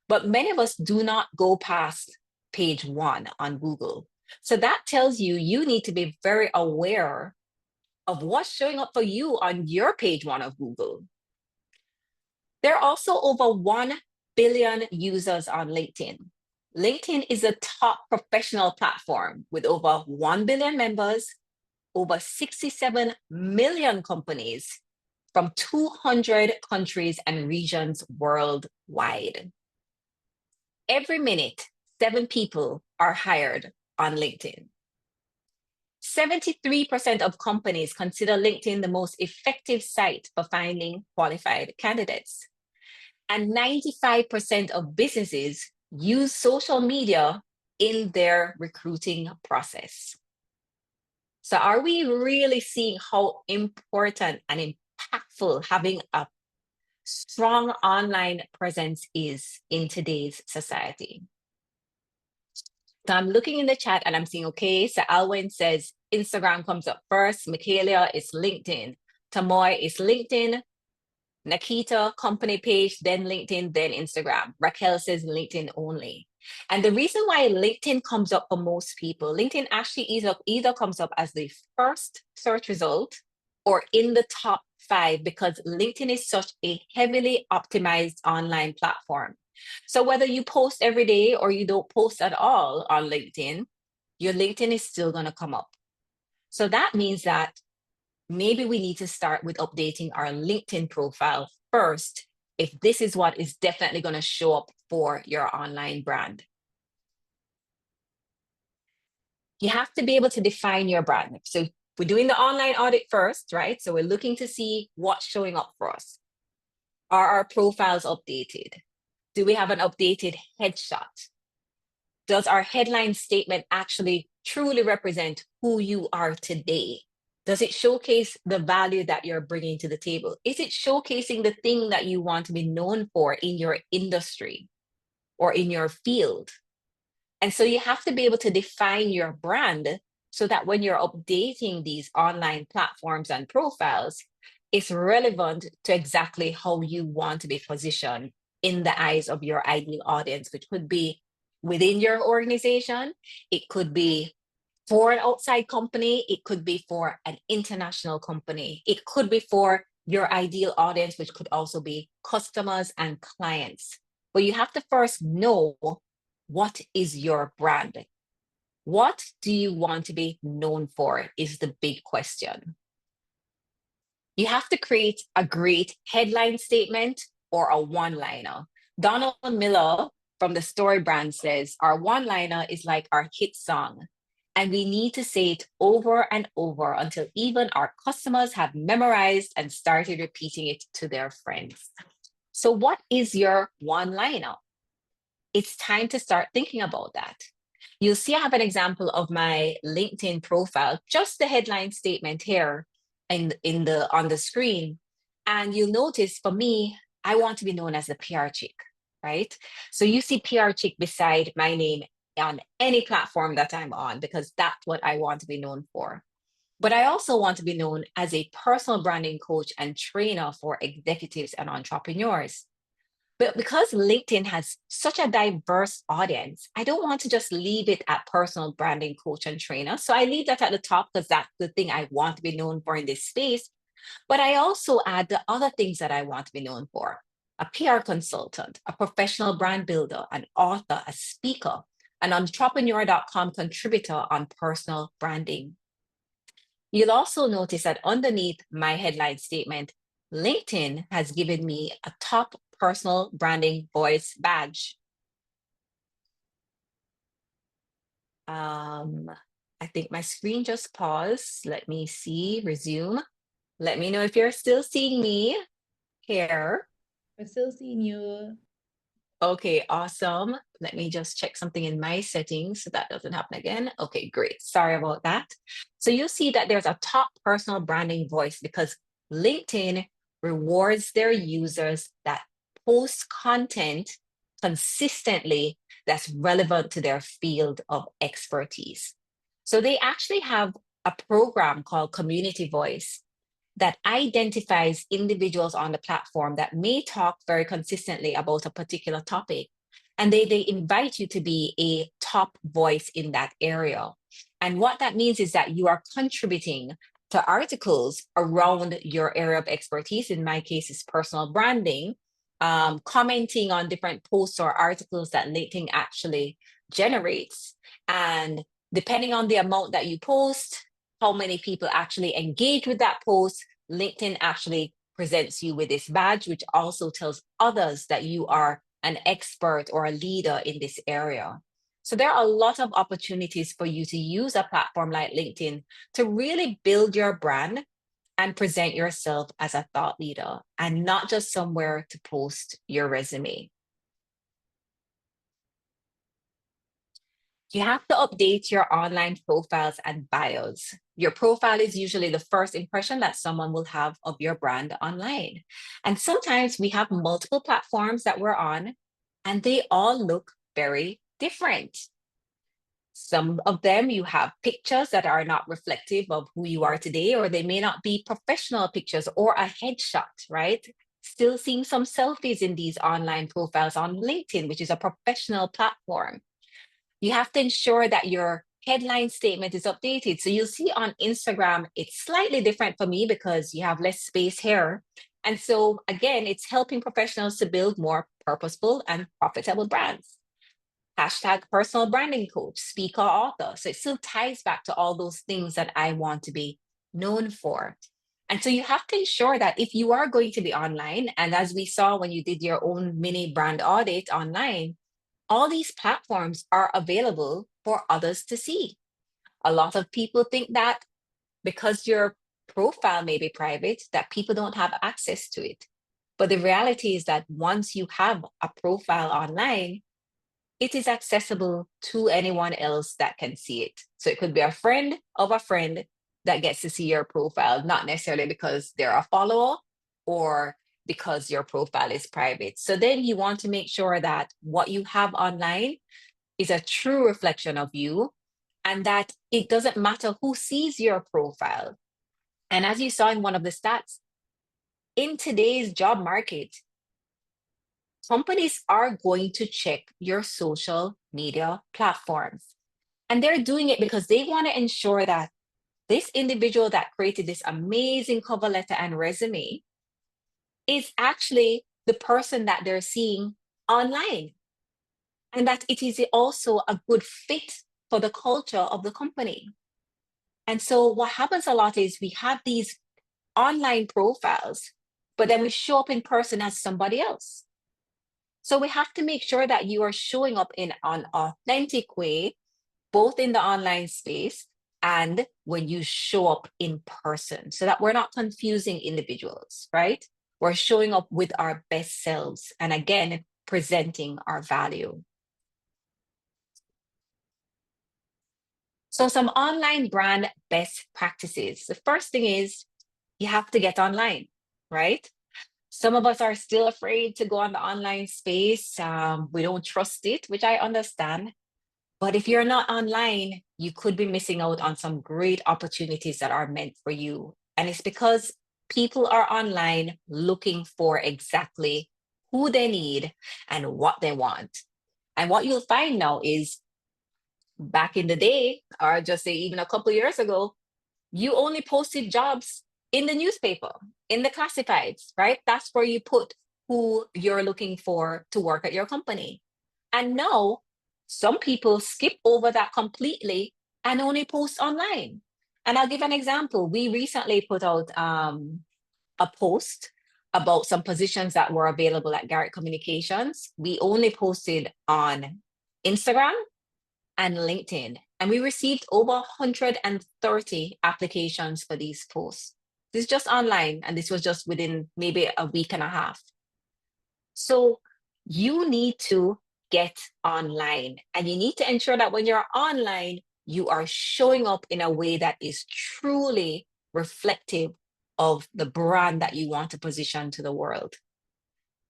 But many of us do not go past page 1 on Google. So that tells you you need to be very aware of what's showing up for you on your page 1 of Google. There are also over 1 billion users on LinkedIn. LinkedIn is a top professional platform with over 1 billion members, over 67 million companies from 200 countries and regions worldwide. Every minute, 7 people are hired on LinkedIn. 73% of companies consider LinkedIn the most effective site for finding qualified candidates. And 95% of businesses use social media in their recruiting process. So are we really seeing how important and impactful having a strong online presence is in today's society? So I'm looking in the chat and I'm seeing, okay, so Alwyn says Instagram comes up first. Michaela is LinkedIn. Tamoy is LinkedIn. Nakita, company page, then LinkedIn, then Instagram. Raquel says LinkedIn only. And the reason why LinkedIn comes up for most people, LinkedIn actually either comes up as the first search result or in the top 5 because LinkedIn is such a heavily optimized online platform. So whether you post every day or you don't post at all on LinkedIn, your LinkedIn is still going to come up. So that means that maybe we need to start with updating our LinkedIn profile first, if this is what is definitely going to show up for your online brand. You have to be able to define your brand. So we're doing the online audit first, right? So we're looking to see what's showing up for us. Are our profiles updated? Do we have an updated headshot? Does our headline statement actually truly represent who you are today? Does it showcase the value that you're bringing to the table? Is it showcasing the thing that you want to be known for in your industry or in your field? And so you have to be able to define your brand so that when you're updating these online platforms and profiles, it's relevant to exactly how you want to be positioned in the eyes of your ideal audience, which could be within your organization, it could be for an outside company, it could be for an international company, it could be for your ideal audience, which could also be customers and clients. But you have to first know, what is your brand? What do you want to be known for is the big question. You have to create a great headline statement or a one-liner. Donald Miller from the Story brand says, our one-liner is like our hit song, and we need to say it over and over until even our customers have memorized and started repeating it to their friends. So what is your one-liner? It's time to start thinking about that. You'll see I have an example of my LinkedIn profile, just the headline statement here on the screen. And you'll notice for me, I want to be known as the PR chick, right? So you see PR chick beside my name on any platform that I'm on, because that's what I want to be known for. But I also want to be known as a personal branding coach and trainer for executives and entrepreneurs. But because LinkedIn has such a diverse audience, I don't want to just leave it at personal branding coach and trainer. So I leave that at the top because that's the thing I want to be known for in this space. But I also add the other things that I want to be known for: a PR consultant, a professional brand builder, an author, a speaker, an entrepreneur.com contributor on personal branding. You'll also notice that underneath my headline statement, LinkedIn has given me a top personal branding voice badge. I think my screen just paused. Let me see, resume. Let me know if you're still seeing me here. We're still seeing you. Okay, awesome. Let me just check something in my settings so that doesn't happen again. Okay, great. Sorry about that. So you'll see that there's a top personal branding voice because LinkedIn rewards their users that post content consistently that's relevant to their field of expertise. So they actually have a program called Community Voice that identifies individuals on the platform that may talk very consistently about a particular topic. And they invite you to be a top voice in that area. And what that means is that you are contributing to articles around your area of expertise. In my case, is personal branding, commenting on different posts or articles that LinkedIn actually generates. And depending on the amount that you post, how many people actually engage with that post, LinkedIn actually presents you with this badge, which also tells others that you are an expert or a leader in this area. So there are a lot of opportunities for you to use a platform like LinkedIn to really build your brand and present yourself as a thought leader and not just somewhere to post your resume. You have to update your online profiles and bios. Your profile is usually the first impression that someone will have of your brand online. And sometimes we have multiple platforms that we're on, and they all look very different. Some of them, you have pictures that are not reflective of who you are today, or they may not be professional pictures or a headshot, right? Still seeing some selfies in these online profiles on LinkedIn, which is a professional platform. You have to ensure that your headline statement is updated. So you'll see on Instagram, it's slightly different for me because you have less space here. And so again, it's helping professionals to build more purposeful and profitable brands. Hashtag personal branding coach, speaker, author. So it still ties back to all those things that I want to be known for. And so you have to ensure that if you are going to be online, and as we saw when you did your own mini brand audit online, all these platforms are available for others to see. A lot of people think that because your profile may be private, that people don't have access to it. But the reality is that once you have a profile online, it is accessible to anyone else that can see it. So it could be a friend of a friend that gets to see your profile, not necessarily because they're a follower or because your profile is private. So then you want to make sure that what you have online is a true reflection of you and that it doesn't matter who sees your profile. And as you saw in one of the stats, in today's job market, companies are going to check your social media platforms. And they're doing it because they want to ensure that this individual that created this amazing cover letter and resume is actually the person that they're seeing online. And that it is also a good fit for the culture of the company. And so what happens a lot is we have these online profiles, but then we show up in person as somebody else. So we have to make sure that you are showing up in an authentic way, both in the online space and when you show up in person, so that we're not confusing individuals, right? We're showing up with our best selves and again, presenting our value. So some online brand best practices. The first thing is you have to get online, right? Some of us are still afraid to go on the online space. We don't trust it, which I understand. But if you're not online, you could be missing out on some great opportunities that are meant for you. And it's because people are online looking for exactly who they need and what they want. And what you'll find now is back in the day, or just say even a couple of years ago, you only posted jobs in the newspaper, in the classifieds, right? That's where you put who you're looking for to work at your company. And now some people skip over that completely and only post online. And I'll give an example. We recently put out a post about some positions that were available at Garrett Communications. We only posted on Instagram and LinkedIn. And we received over 130 applications for these posts. This is just online, and this was just within maybe a week and a half. So you need to get online, and you need to ensure that when you're online, you are showing up in a way that is truly reflective of the brand that you want to position to the world.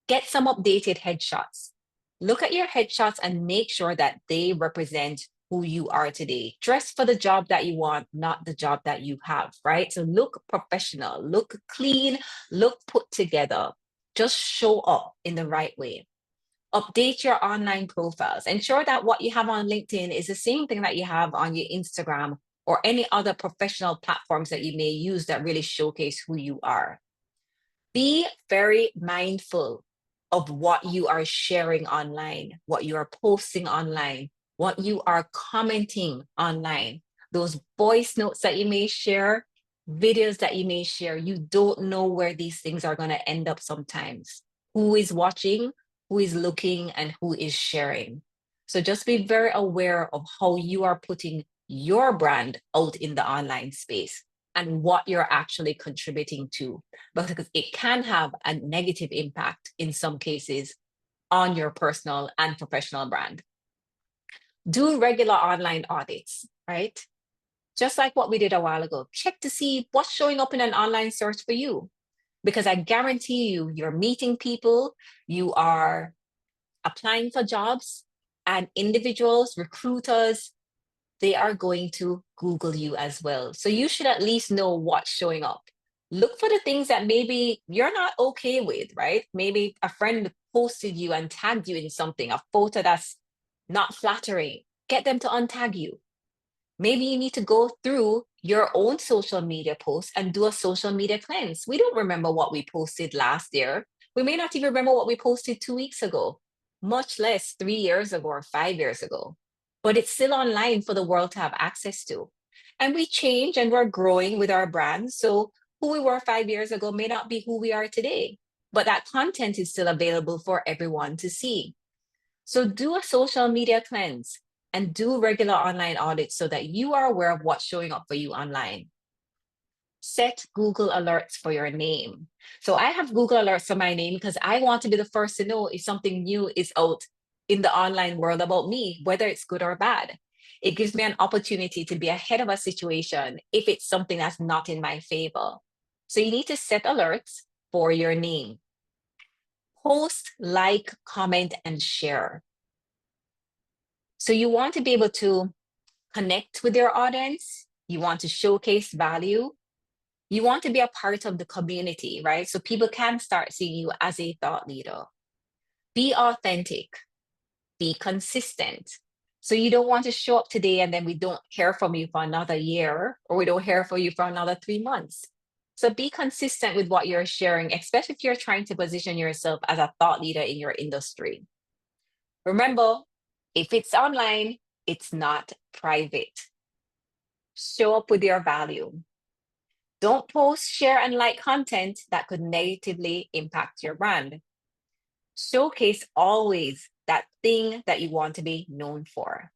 Get some updated headshots. Look at your headshots and make sure that they represent who you are today. Dress for the job that you want, not the job that you have, right? So look professional, look clean, look put together. Just show up in the right way. Update your online profiles. Ensure that what you have on LinkedIn is the same thing that you have on your Instagram or any other professional platforms that you may use that really showcase who you are. Be very mindful of what you are sharing online, what you are posting online, what you are commenting online, those voice notes that you may share, videos that you may share. You don't know where these things are going to end up sometimes. Who is watching, who is looking, and who is sharing. So just be very aware of how you are putting your brand out in the online space and what you're actually contributing to, because it can have a negative impact in some cases on your personal and professional brand. Do regular online audits, right? Just like what we did a while ago. Check to see what's showing up in an online search for you, because I guarantee you, you're meeting people, you are applying for jobs, and individuals, recruiters, they are going to Google you as well. So you should at least know what's showing up. Look for the things that maybe you're not okay with, right? Maybe a friend posted you and tagged you in something, a photo that's not flattering. Get them to untag you. Maybe you need to go through your own social media posts and do a social media cleanse. We don't remember what we posted last year. We may not even remember what we posted 2 weeks ago, much less 3 years ago or 5 years ago. But it's still online for the world to have access to. And we change and we're growing with our brand. So who we were 5 years ago may not be who we are today, but that content is still available for everyone to see. So do a social media cleanse and do regular online audits so that you are aware of what's showing up for you online. Set Google alerts for your name. So I have Google alerts for my name because I want to be the first to know if something new is out in the online world about me, whether it's good or bad. It gives me an opportunity to be ahead of a situation if it's something that's not in my favor. So you need to set alerts for your name. Post, like, comment, and share. So you want to be able to connect with your audience. You want to showcase value. You want to be a part of the community, right? So people can start seeing you as a thought leader. Be authentic. Be consistent. So you don't want to show up today and then we don't hear from you for another year, or we don't hear from you for another 3 months. So be consistent with what you're sharing, especially if you're trying to position yourself as a thought leader in your industry. Remember, if it's online, it's not private. Show up with your value. Don't post, share, and like content that could negatively impact your brand. Showcase always that thing that you want to be known for.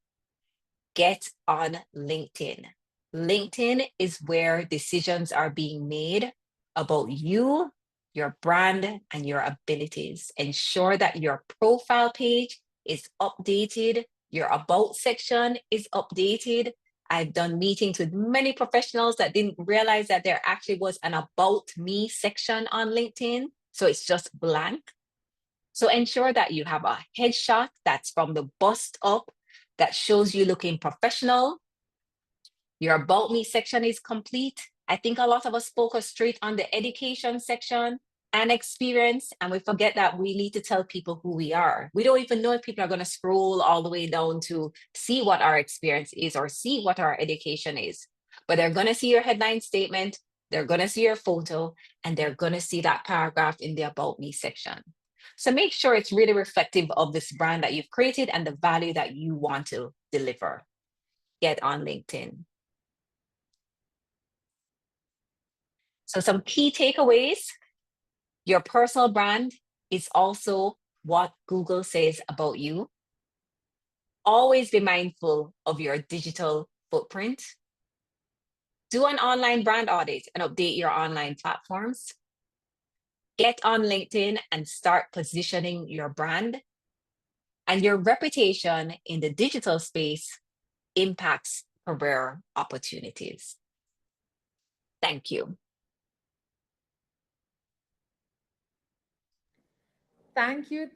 Get on LinkedIn. LinkedIn is where decisions are being made about you, your brand, and your abilities. Ensure that your profile page is updated, your about section is updated. I've done meetings with many professionals that didn't realize that there actually was an about me section on LinkedIn. So it's just blank. So ensure that you have a headshot that's from the bust up that shows you looking professional. Your about me section is complete. I think a lot of us focus straight on the education section and experience, and we forget that we need to tell people who we are. We don't even know if people are going to scroll all the way down to see what our experience is or see what our education is. But they're going to see your headline statement, they're going to see your photo, and they're going to see that paragraph in the about me section. So make sure it's really reflective of this brand that you've created and the value that you want to deliver. Get on LinkedIn. So some key takeaways. Your personal brand is also what Google says about you. Always be mindful of your digital footprint. Do an online brand audit and update your online platforms. Get on LinkedIn and start positioning your brand. And your reputation in the digital space impacts career opportunities. Thank you. Thank you,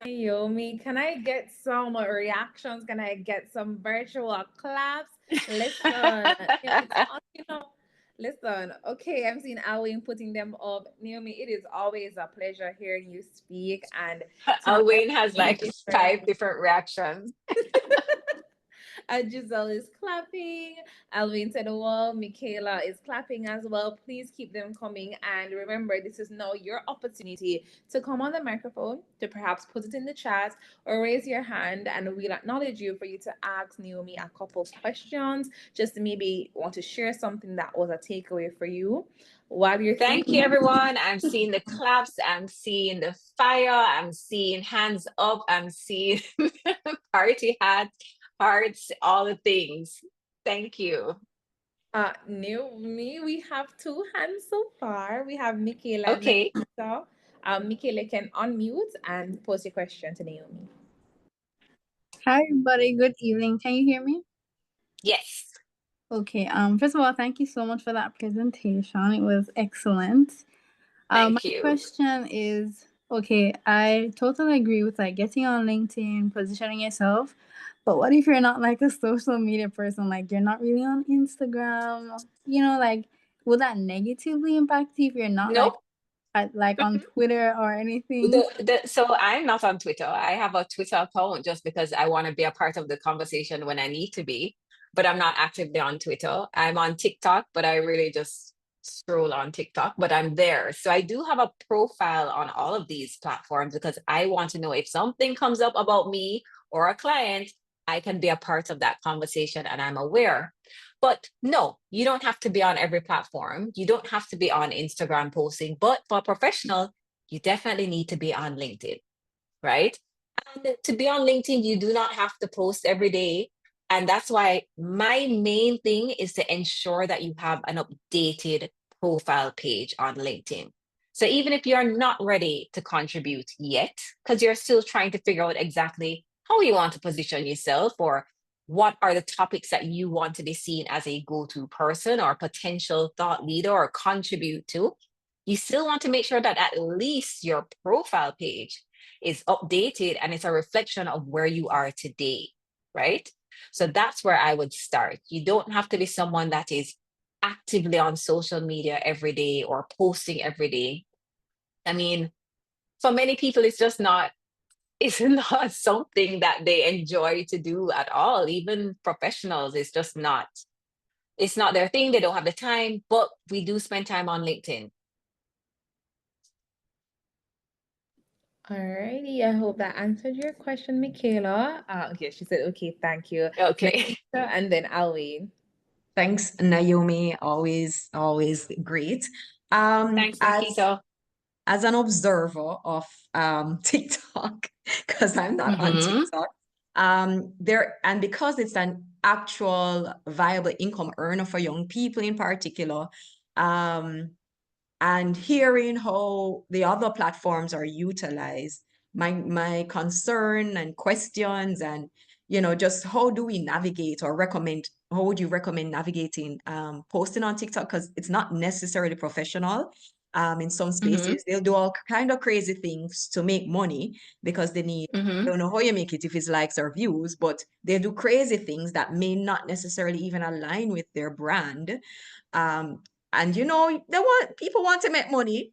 Naomi. Can I get some reactions? Can I get some virtual claps? Listen, listen. Okay, I'm seeing Alwyn putting them up. Naomi, it is always a pleasure hearing you speak. And Alwyn has like 5 different. different reactions. Giselle is clapping. Alvin said, well, Michaela is clapping as well. Please keep them coming. And remember, this is now your opportunity to come on the microphone, to perhaps put it in the chat or raise your hand, and we'll acknowledge you for you to ask Naomi a couple questions, just to maybe want to share something that was a takeaway for you. While you're Thank thinking, you, everyone. I'm seeing the claps. I'm seeing the fire. I'm seeing hands up. I'm seeing party hats, hearts, all the things. Thank you. Naomi, we have 2 hands so far. We have Michaela and Okay. Nafisa. Michaela can unmute and pose your question to Naomi. Hi, everybody. Good evening. Can you hear me? Yes. Okay. First of all, thank you so much for that presentation. It was excellent. Thank My you. question is, okay, I totally agree with like getting on LinkedIn, positioning yourself. But what if you're not like a social media person? Like you're not really on Instagram, like will that negatively impact you if you're not Nope. like on Twitter or anything? So I'm not on Twitter. I have a Twitter account just because I want to be a part of the conversation when I need to be. but I'm not actively on Twitter. I'm on TikTok, but I really just scroll on TikTok, but I'm there. So I do have a profile on all of these platforms because I want to know if something comes up about me or a client, I can be a part of that conversation and I'm aware. But no, you don't have to be on every platform. You don't have to be on Instagram posting, but for a professional, you definitely need to be on LinkedIn, right? And to be on LinkedIn, you do not have to post every day. And that's why my main thing is to ensure that you have an updated profile page on LinkedIn. So even if you're not ready to contribute yet, because you're still trying to figure out exactly how you want to position yourself or what are the topics that you want to be seen as a go-to person or potential thought leader or contribute to, you still want to make sure that at least your profile page is updated and it's a reflection of where you are today, right? So that's where I would start. You don't have to be someone that is actively on social media every day or posting every day. I mean, for many people, it's not something that they enjoy to do at all. Even professionals, it's not their thing. They don't have the time, but we do spend time on LinkedIn. Alrighty, I hope that answered your question, Michaela. Okay, she said, okay, thank you. Okay. And then Alwyn. Thanks, Naomi. Always great. Thanks, Nikito. As an observer of TikTok, because I'm not on TikTok, because it's an actual viable income earner for young people in particular, and hearing how the other platforms are utilized, my concern and questions and just how do we navigate or recommend, how would you recommend navigating posting on TikTok, because it's not necessarily professional. In some spaces they'll do all kind of crazy things to make money because they need, I don't know how you make it if it's likes or views, but they do crazy things that may not necessarily even align with their brand. And people want to make money,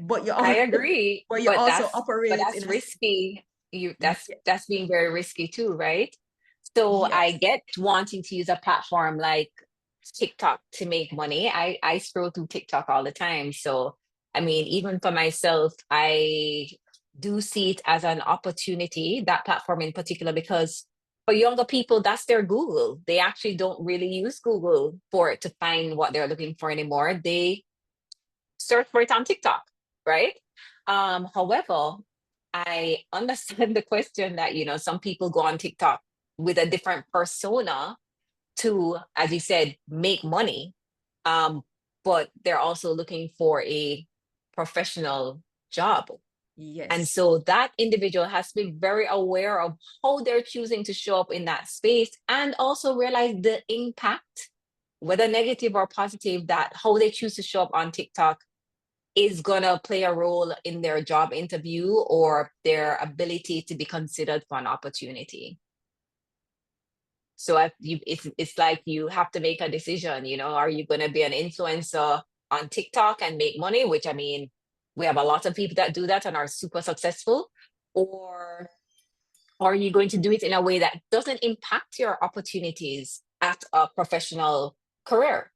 but I agree, you but also operate that's in a risky. That's being very risky too, right? So I yes. get wanting to use a platform like TikTok to make money. I scroll through TikTok all the time. So I mean, even for myself, I do see it as an opportunity, that platform in particular, because for younger people, that's their Google. They actually don't really use Google for it to find what they're looking for anymore. They search for it on TikTok, right? However, I understand the question that, some people go on TikTok with a different persona to, as you said, make money. But they're also looking for a professional job. And Yes. so that individual has to be very aware of how they're choosing to show up in that space and also realize the impact, whether negative or positive, that how they choose to show up on TikTok is going to play a role in their job interview or their ability to be considered for an opportunity. So it's like you have to make a decision, are you going to be an influencer on TikTok and make money, which I mean, we have a lot of people that do that and are super successful, or are you going to do it in a way that doesn't impact your opportunities at a professional career?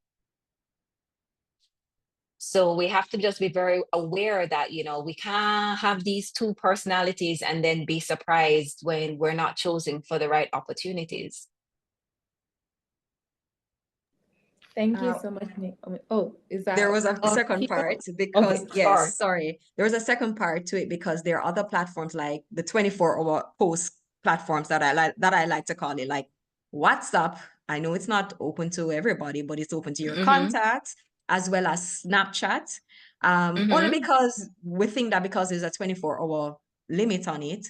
So we have to just be very aware that, we can't have these two personalities and then be surprised when we're not chosen for the right opportunities. Thank you so much, Nick. Oh, is that There was a all second people? part because Okay, yes, sorry. There was a second part to it because there are other platforms like the 24-hour post platforms that I like to call it, like WhatsApp. I know it's not open to everybody, but it's open to your contacts, as well as Snapchat. Only because we think that because there's a 24-hour limit on it.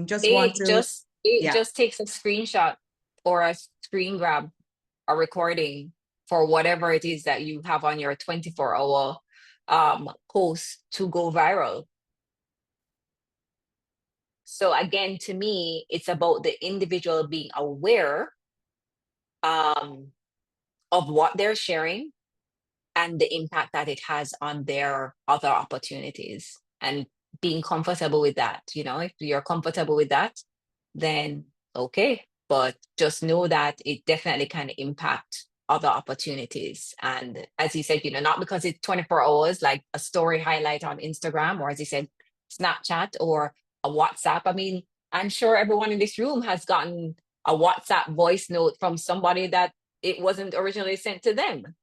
Just want to It just takes a screenshot or a screen grab, a recording for whatever it is that you have on your 24-hour post to go viral. So again, to me, it's about the individual being aware of what they're sharing and the impact that it has on their other opportunities, and being comfortable with that. If you're comfortable with that, then okay, but just know that it definitely can impact other opportunities. And as you said, not because it's 24 hours, like a story highlight on Instagram, or as you said, Snapchat or a WhatsApp. I mean, I'm sure everyone in this room has gotten a WhatsApp voice note from somebody that it wasn't originally sent to them,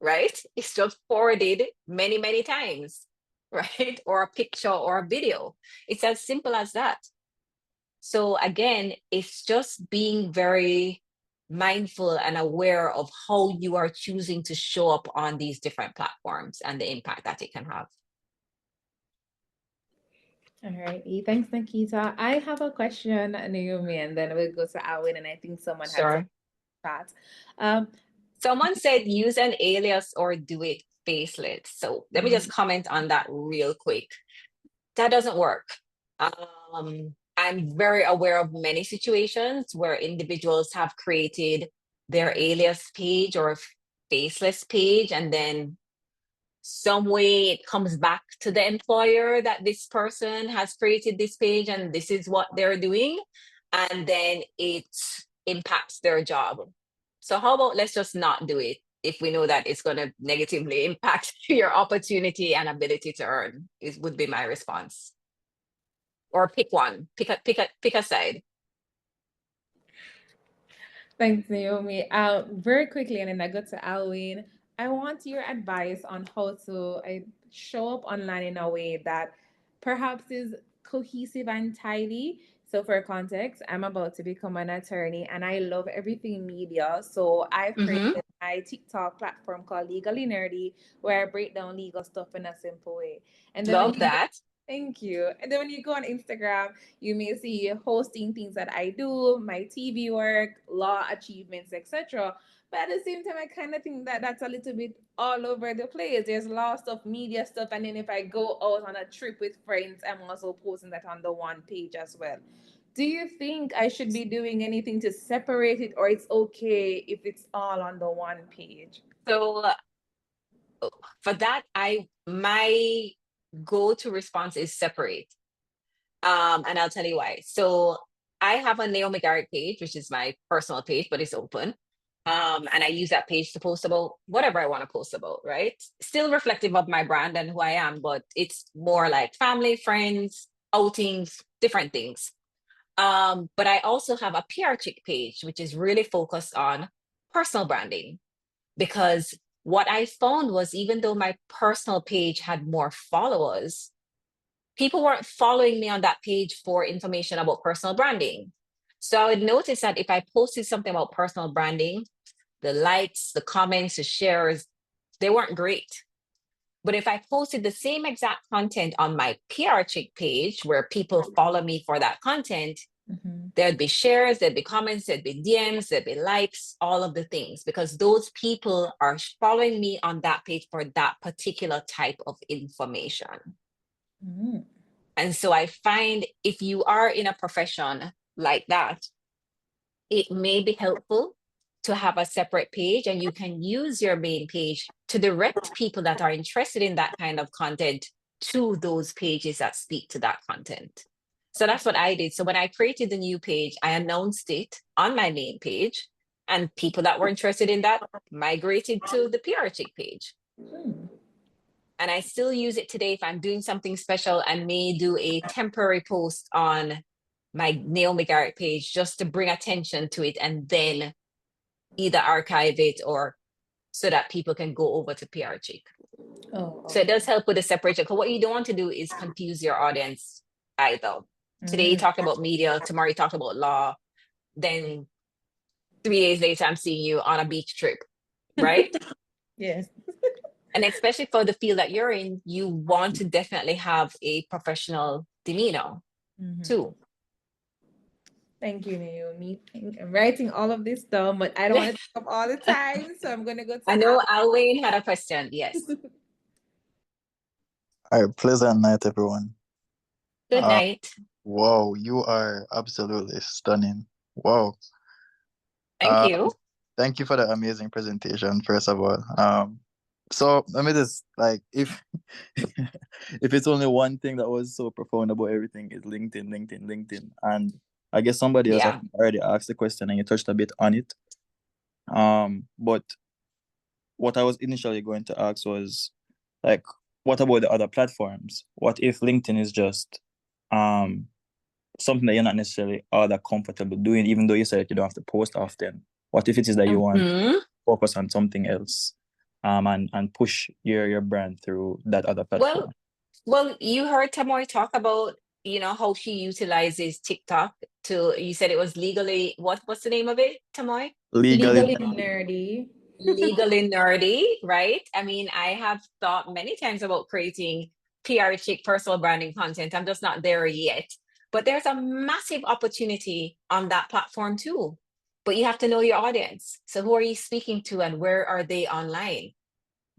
right? It's just forwarded many, many times, right? Or a picture or a video. It's as simple as that. So again, it's just being very mindful and aware of how you are choosing to show up on these different platforms and the impact that it can have. All right. Thanks, Nikita. I have a question, Naomi, and then we'll go to Alwyn, and I think someone had some Sure. chat. Um, Someone said use an alias or do it faceless. So let me just comment on that real quick. That doesn't work. I'm very aware of many situations where individuals have created their alias page or faceless page, and then some way it comes back to the employer that this person has created this page and this is what they're doing, and then it impacts their job. So how about let's just not do it if we know that it's going to negatively impact your opportunity and ability to earn, would be my response. Or pick one, pick a side. Thanks, Naomi. Very quickly, and then I go to Alwyn. I want your advice on how to show up online in a way that perhaps is cohesive and tidy. So, for context, I'm about to become an attorney and I love everything media. So, I've created my TikTok platform called Legally Nerdy, where I break down legal stuff in a simple way. And then when Love you that. Thank you. And then when you go on Instagram, you may see hosting things that I do, my TV work, law achievements, etc. But at the same time, I kind of think that that's a little bit all over the place. There's law stuff, media stuff, and then if I go out on a trip with friends, I'm also posting that on the one page as well. Do you think I should be doing anything to separate it, or it's okay if it's all on the one page? So for that, my go-to response is separate. And I'll tell you why. So I have a Naomi Garrett page, which is my personal page, but it's open. And I use that page to post about whatever I want to post about, right? Still reflective of my brand and who I am, but it's more like family, friends, outings, different things. But I also have a PR chick page, which is really focused on personal branding. Because what I found was even though my personal page had more followers, people weren't following me on that page for information about personal branding. So I would notice that if I posted something about personal branding, the likes, the comments, the shares, they weren't great. But if I posted the same exact content on my PR chick page where people follow me for that content, there'd be shares, there'd be comments, there'd be DMs, there'd be likes, all of the things, because those people are following me on that page for that particular type of information. And so I find if you are in a profession like that, it may be helpful to have a separate page, and you can use your main page to direct people that are interested in that kind of content to those pages that speak to that content. So that's what I did. So when I created the new page, I announced it on my main page, and people that were interested in that migrated to the PR chick page. And I still use it today if I'm doing something special and may do a temporary post on my Naomi Garrett page just to bring attention to it and then either archive it or so that people can go over to PR Chick. Oh, So it does help with the separation, because what you don't want to do is confuse your audience either. Today you talk about media, tomorrow you talk about law, then 3 days later I'm seeing you on a beach trip, right? Yes. And especially for the field that you're in, you want to definitely have a professional demeanor too. Thank you, Naomi. I'm writing all of this down, but I don't want to take up all the time, so I'm going to go to I know Al. Alwyn had a question. Yes. All right, pleasant night, everyone. Good night. Wow, you are absolutely stunning. Wow. Thank you. Thank you for the amazing presentation, first of all. So let me just like if if it's only one thing that was so profound about everything is LinkedIn. And I guess somebody else Yeah. already asked the question and you touched a bit on it. But what I was initially going to ask was, like, what about the other platforms? What if LinkedIn is just something that you're not necessarily all that comfortable doing, even though you said you don't have to post often? What if it is that you want to focus on something else, and push your brand through that other platform? Well, you heard Tamoy talk about, how she utilizes TikTok to, you said it was legally, what's the name of it, Tamoy? Legally. nerdy. Legally nerdy, right? I mean, I have thought many times about creating PR chic personal branding content. I'm just not there yet. But there's a massive opportunity on that platform too. But you have to know your audience. So who are you speaking to and where are they online?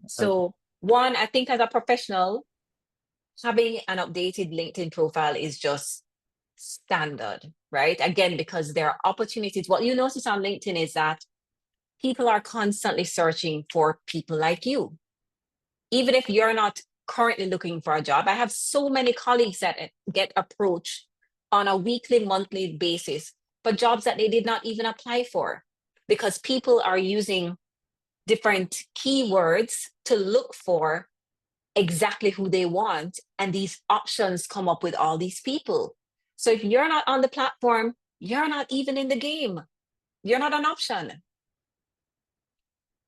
So one, I think as a professional, having an updated LinkedIn profile is just standard, right? Again, because there are opportunities. What you notice on LinkedIn is that people are constantly searching for people like you. Even if you're not currently looking for a job, I have so many colleagues that get approached on a weekly, monthly basis for jobs that they did not even apply for, because people are using different keywords to look for exactly who they want. And these options come up with all these people. So if you're not on the platform, you're not even in the game. You're not an option.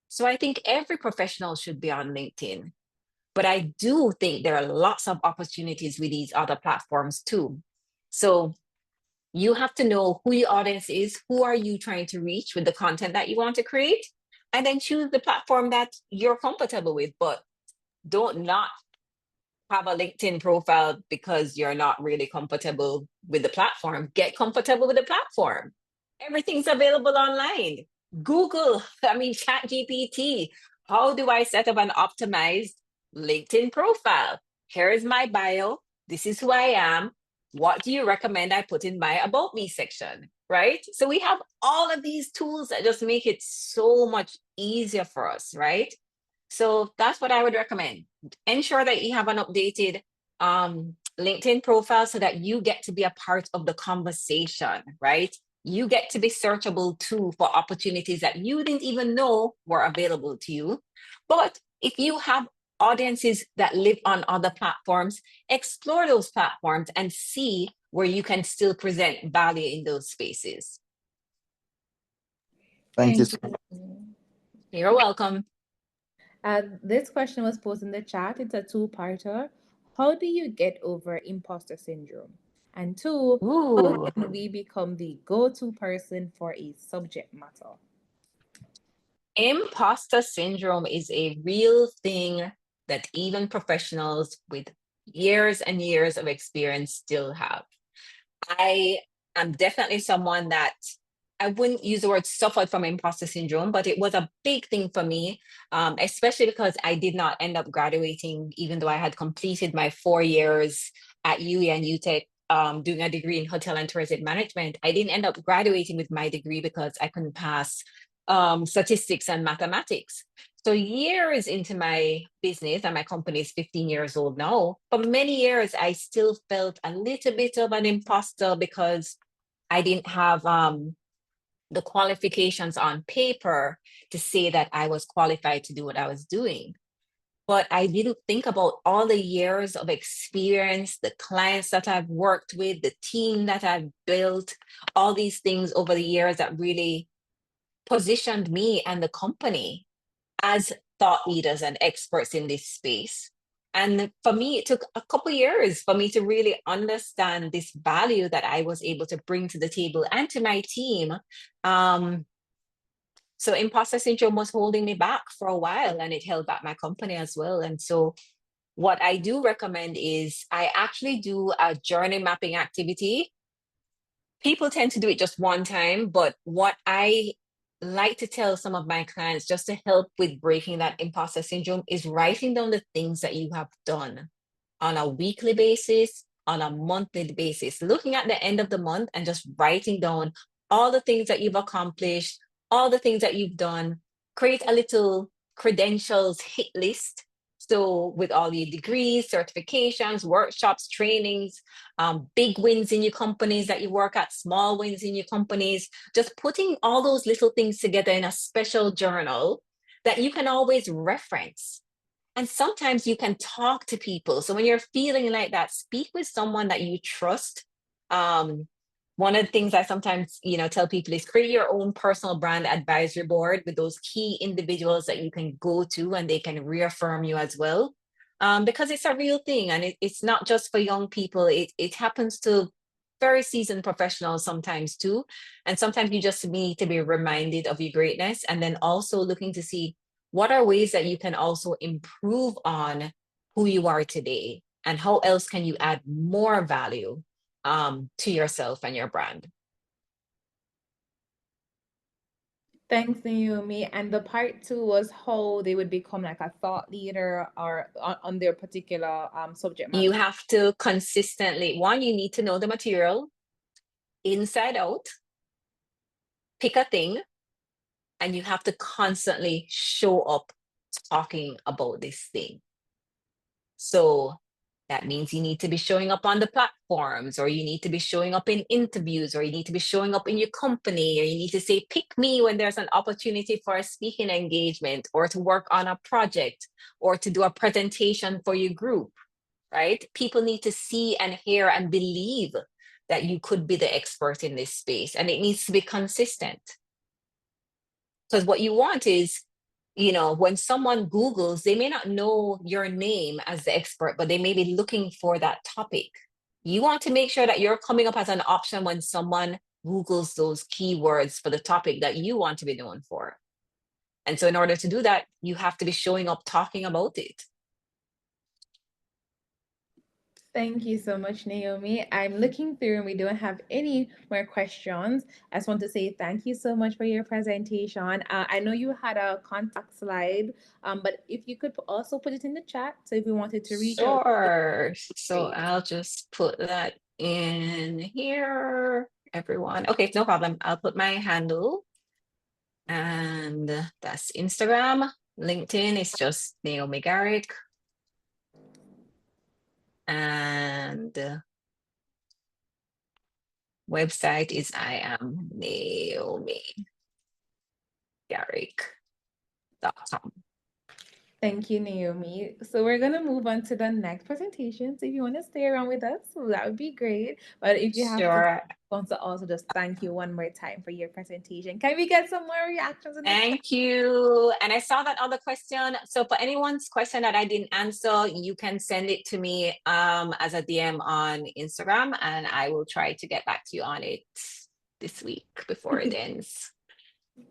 So I think every professional should be on LinkedIn. But I do think there are lots of opportunities with these other platforms too. So you have to know who your audience is, who are you trying to reach with the content that you want to create, and then choose the platform that you're comfortable with. But don't not have a LinkedIn profile because you're not really comfortable with the platform. Get comfortable with the platform. Everything's available online. Google, ChatGPT. How do I set up an optimized LinkedIn profile? Here is my bio. This is who I am. What do you recommend I put in my About Me section, right? So we have all of these tools that just make it so much easier for us, right? So that's what I would recommend. Ensure that you have an updated LinkedIn profile so that you get to be a part of the conversation, right? You get to be searchable too for opportunities that you didn't even know were available to you. But if you have audiences that live on other platforms, explore those platforms and see where you can still present value in those spaces. Thank you. You're welcome. This question was posed in the chat. It's a two-parter. How do you get over imposter syndrome? And two, how can we become the go-to person for a subject matter? Imposter syndrome is a real thing that even professionals with years and years of experience still have. I am definitely someone that I wouldn't use the word suffered from imposter syndrome, but it was a big thing for me, especially because I did not end up graduating, even though I had completed my 4 years at UAA and UTech doing a degree in hotel and tourism management. I didn't end up graduating with my degree because I couldn't pass statistics and mathematics. So years into my business, and my company is 15 years old now, for many years, I still felt a little bit of an imposter because I didn't have the qualifications on paper to say that I was qualified to do what I was doing. But I didn't think about all the years of experience, the clients that I've worked with, the team that I've built, all these things over the years that really positioned me and the company as thought leaders and experts in this space. And for me, it took a couple years for me to really understand this value that I was able to bring to the table and to my team. So imposter syndrome was holding me back for a while, and it held back my company as well. And so what I do recommend is I actually do a journey mapping activity. People tend to do it just one time, but what I like to tell some of my clients just to help with breaking that imposter syndrome is writing down the things that you have done on a weekly basis, on a monthly basis, looking at the end of the month and just writing down all the things that you've accomplished, all the things that you've done. Create a little credentials hit list So with all your degrees, certifications, workshops, trainings, big wins in your companies that you work at, small wins in your companies, just putting all those little things together in a special journal that you can always reference. And sometimes you can talk to people. So when you're feeling like that, speak with someone that you trust. One of the things I sometimes, tell people is create your own personal brand advisory board with those key individuals that you can go to and they can reaffirm you as well. Because it's a real thing, and it's not just for young people. It happens to very seasoned professionals sometimes too. And sometimes you just need to be reminded of your greatness, and then also looking to see what are ways that you can also improve on who you are today, and how else can you add more value to yourself and your brand. Thanks, Naomi. And the part two was how they would become like a thought leader or on their particular subject matter. You have to consistently, one, you need to know the material inside out, pick a thing, and you have to constantly show up talking about this thing. So that means you need to be showing up on the platforms, or you need to be showing up in interviews, or you need to be showing up in your company, or you need to say, pick me when there's an opportunity for a speaking engagement, or to work on a project, or to do a presentation for your group, right? People need to see and hear and believe that you could be the expert in this space, and it needs to be consistent. Because what you want is, when someone Googles, they may not know your name as the expert, but they may be looking for that topic. You want to make sure that you're coming up as an option when someone Googles those keywords for the topic that you want to be known for. And so in order to do that, you have to be showing up talking about it. Thank you so much, Naomi. I'm looking through and we don't have any more questions. I just want to say thank you so much for your presentation. I know you had a contact slide, but if you could also put it in the chat. So if we wanted to reach out. Sure. So Great. I'll just put that in here, everyone. Okay, no problem. I'll put my handle, and that's Instagram. LinkedIn is just Naomi Garrick. And website is I am NaomiGarrick.com. Thank you, Naomi. So we're going to move on to the next presentation. So if you want to stay around with us, that would be great. But if you have to, Sure. I want to also just thank you one more time for your presentation. Can we get some more reactions in the chat? Thank you. And I saw that other question. So for anyone's question that I didn't answer, you can send it to me as a DM on Instagram, and I will try to get back to you on it this week before it ends.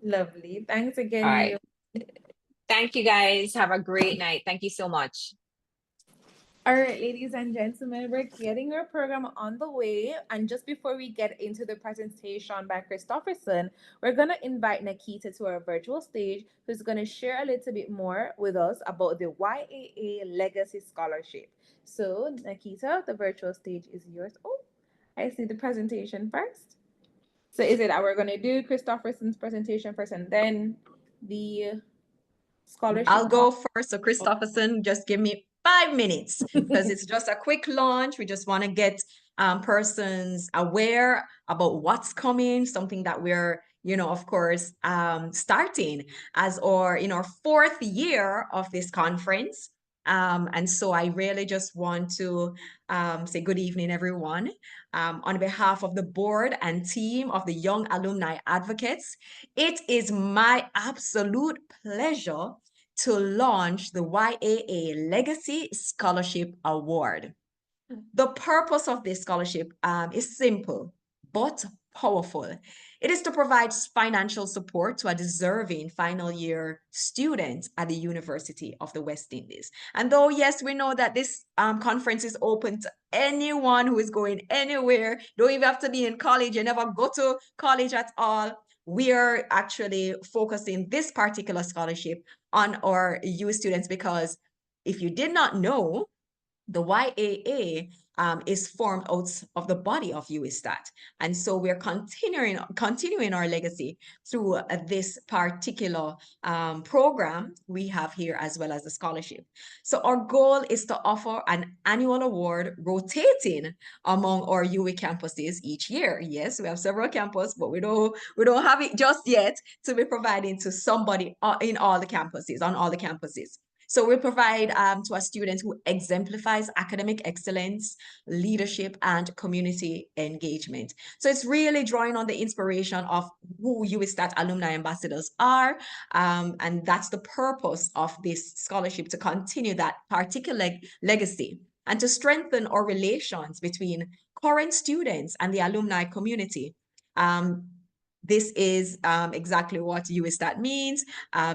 Lovely. Thanks again, All Naomi. right. Thank you, guys. Have a great night. Thank you so much. All right, ladies and gentlemen, we're getting our program on the way. And just before we get into the presentation by Christopherson, we're going to invite Nikita to our virtual stage, who's going to share a little bit more with us about the YAA Legacy Scholarship. So, Nikita, the virtual stage is yours. Oh, I see the presentation first. So, is it that we're going to do Christopherson's presentation first and then the scholarship? I'll go first. So Christopherson, just give me 5 minutes because it's just a quick launch. We just want to get persons aware about what's coming, something that we're, of course, starting as in our 4th year of this conference. And so I really just want to say good evening, everyone. On behalf of the board and team of the Young Alumni Advocates, it is my absolute pleasure to launch the YAA Legacy Scholarship Award. The purpose of this scholarship is simple but powerful. It is to provide financial support to a deserving final year student at the University of the West Indies. And though, yes, we know that this conference is open to anyone who is going anywhere, don't even have to be in college, you never go to college at all. We are actually focusing this particular scholarship on our U students because if you did not know, the YAA is formed out of the body of UStat. And so we're continuing our legacy through this particular program we have here, as well as the scholarship. So our goal is to offer an annual award rotating among our UWI campuses each year. Yes, we have several campuses, but we don't have it just yet to be providing to somebody in all the campuses, on all the campuses. So we provide to a student who exemplifies academic excellence, leadership, and community engagement. So it's really drawing on the inspiration of who UWI alumni ambassadors are. And that's the purpose of this scholarship, to continue that particular legacy and to strengthen our relations between current students and the alumni community. This is exactly what UStat means.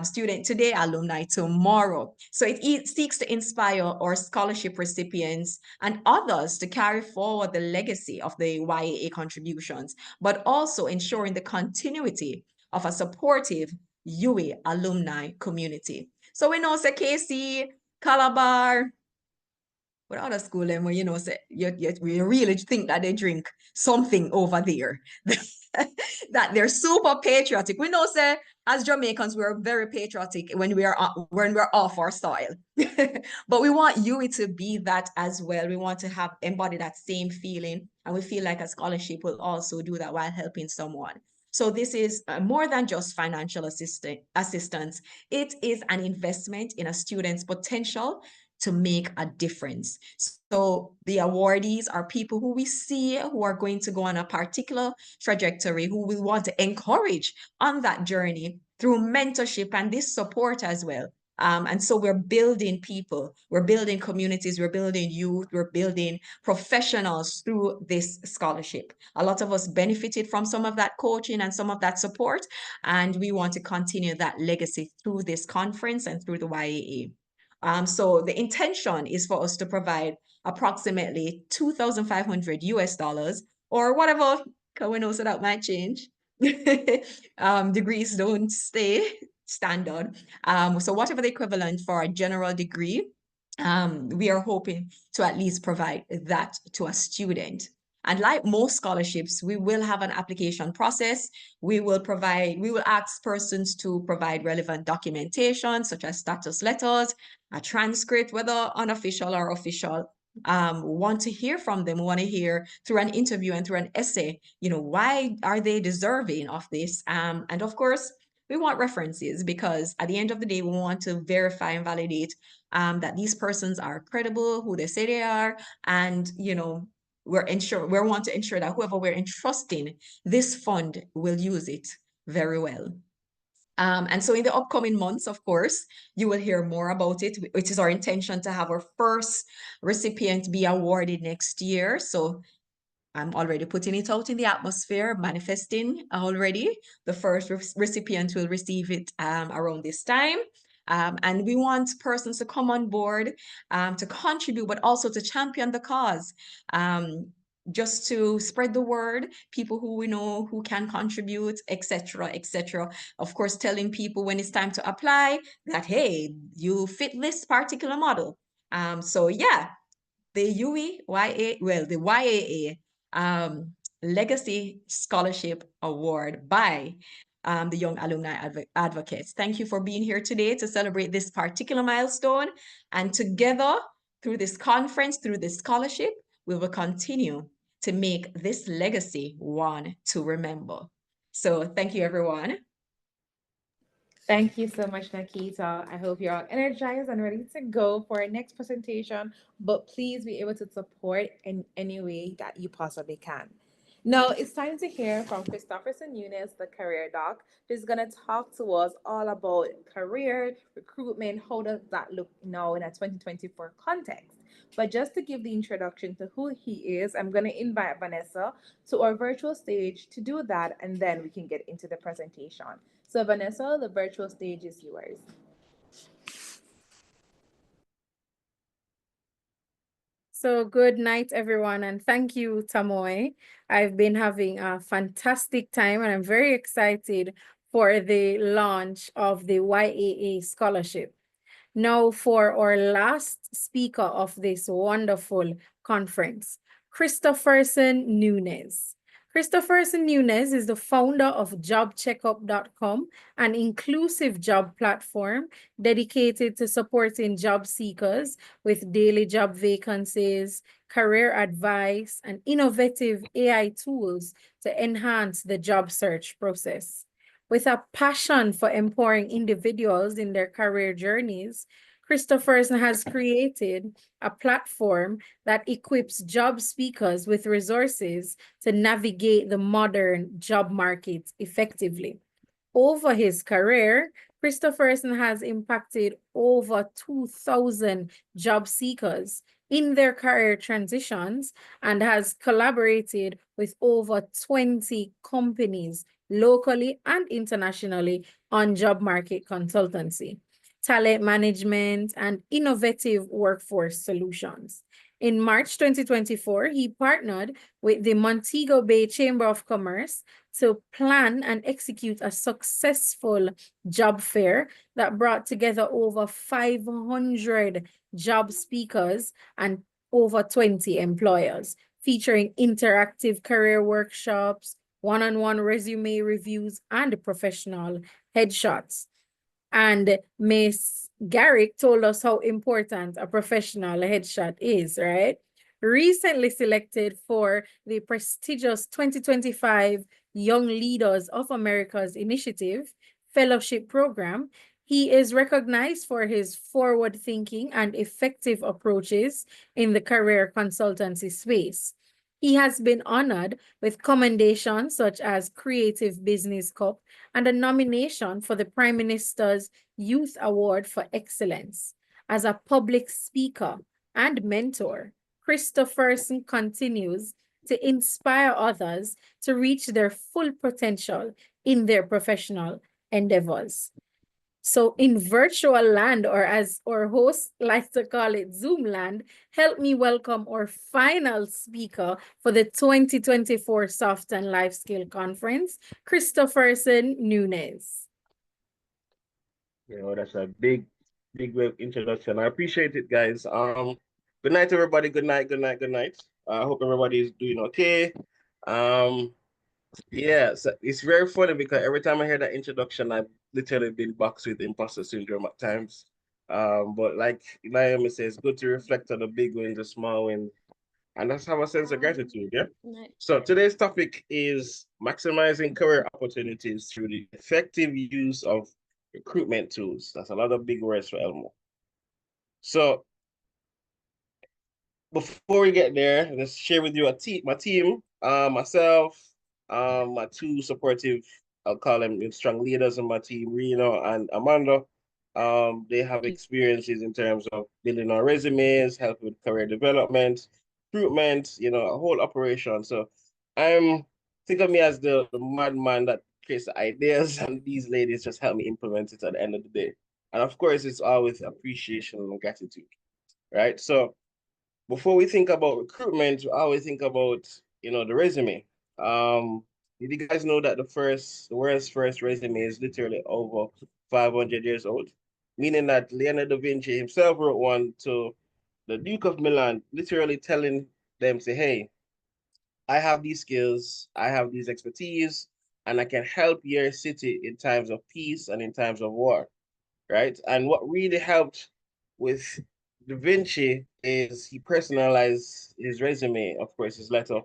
Student today, alumni tomorrow. So it seeks to inspire our scholarship recipients and others to carry forward the legacy of the YAA contributions, but also ensuring the continuity of a supportive UWI alumni community. So we know, say, KC, Calabar, what other school them where say you really think that they drink something over there, that they're super patriotic. We know, say, as Jamaicans, we're very patriotic when we're off our soil. But we want you to be that as well. We want to embody that same feeling, and we feel like a scholarship will also do that while helping someone. So this is more than just financial assistance. It is an investment in a student's potential to make a difference. So the awardees are people who we see who are going to go on a particular trajectory, who we want to encourage on that journey through mentorship and this support as well. And so we're building people, we're building communities, we're building youth, we're building professionals through this scholarship. A lot of us benefited from some of that coaching and some of that support, and we want to continue that legacy through this conference and through the YAA. So the intention is for us to provide approximately 2,500 US dollars, or whatever, because we know so that might change. Degrees don't stay standard. So whatever the equivalent for a general degree, we are hoping to at least provide that to a student. And like most scholarships, we will have an application process. We will ask persons to provide relevant documentation, such as status letters, a transcript, whether unofficial or official. Want to hear from them, want to hear through an interview and through an essay, why are they deserving of this? And of course, we want references, because at the end of the day, we want to verify and validate that these persons are credible, who they say they are, and we want to ensure that whoever we're entrusting this fund will use it very well. And so in the upcoming months, of course, you will hear more about it. It is our intention to have our first recipient be awarded next year. So I'm already putting it out in the atmosphere, manifesting already. The first recipient will receive it around this time. And we want persons to come on board to contribute, but also to champion the cause. Just to spread the word, people who we know who can contribute, etc., etc. Of course, telling people when it's time to apply that, hey, you fit this particular model. So yeah, the the YAA Legacy Scholarship Award by the Young Alumni Advocates. Thank you for being here today to celebrate this particular milestone. And together, through this conference, through this scholarship, we will continue to make this legacy one to remember. So thank you, everyone. Thank you so much, Nakita. I hope you're all energized and ready to go for our next presentation, but please be able to support in any way that you possibly can. Now, it's time to hear from Christopherson Eunice, the career doc, who's going to talk to us all about career, recruitment, how does that look now in a 2024 context. But just to give the introduction to who he is, I'm going to invite Vanessa to our virtual stage to do that, and then we can get into the presentation. So Vanessa, the virtual stage is yours. So good night, everyone, and thank you, Tamoy. I've been having a fantastic time, and I'm very excited for the launch of the YAA scholarship. Now for our last speaker of this wonderful conference, Christopherson Nunes. Christopherson Nunes is the founder of jobcheckup.com, an inclusive job platform dedicated to supporting job seekers with daily job vacancies, career advice, and innovative AI tools to enhance the job search process. With a passion for empowering individuals in their career journeys, Christopherson has created a platform that equips job seekers with resources to navigate the modern job market effectively. Over his career, Christopherson has impacted over 2,000 job seekers in their career transitions and has collaborated with over 20 companies locally and internationally on job market consultancy, talent management, and innovative workforce solutions. In March 2024, he partnered with the Montego Bay Chamber of Commerce to plan and execute a successful job fair that brought together over 500 job speakers and over 20 employers, featuring interactive career workshops, one-on-one resume reviews, and professional headshots. And Miss Garrick told us how important a professional headshot is, right? Recently selected for the prestigious 2025 Young Leaders of America's Initiative Fellowship Program, he is recognized for his forward-thinking and effective approaches in the career consultancy space. He has been honored with commendations such as Creative Business Cup and a nomination for the Prime Minister's Youth Award for Excellence. As a public speaker and mentor, Christopherson continues to inspire others to reach their full potential in their professional endeavors. So in virtual land, or as our host likes to call it, Zoom land, help me welcome our final speaker for the 2024 Soft and Life Skill Conference, Christopherson Nunes. You know, that's a big introduction. I appreciate it, guys. Good night, everybody. Good night, good night, good night. I hope everybody is doing okay. Yeah, so it's very funny because every time I hear that introduction, I've literally been boxed with imposter syndrome at times. But like Naomi says, good to reflect on the big wins, the small wins, and let's have a sense of gratitude. Yeah. So today's topic is maximizing career opportunities through the effective use of recruitment tools. That's a lot of big words for Elmo. So before we get there, let's share with you my team, myself, my two supportive, I'll call them strong leaders in my team, Reno and Amanda. They have experiences in terms of building our resumes, help with career development, recruitment, you know, a whole operation. So think of me as the madman that creates the ideas, and these ladies just help me implement it at the end of the day. And of course, it's all with appreciation and gratitude, right? So before we think about recruitment, we always think about, you know, the resume. Did you guys know that the world's first resume is literally over 500 years old? Meaning that Leonardo da Vinci himself wrote one to the Duke of Milan, literally telling them, say, hey, I have these skills, I have these expertise, and I can help your city in times of peace and in times of war, right? And what really helped with Da Vinci is he personalized his resume, of course, his letter.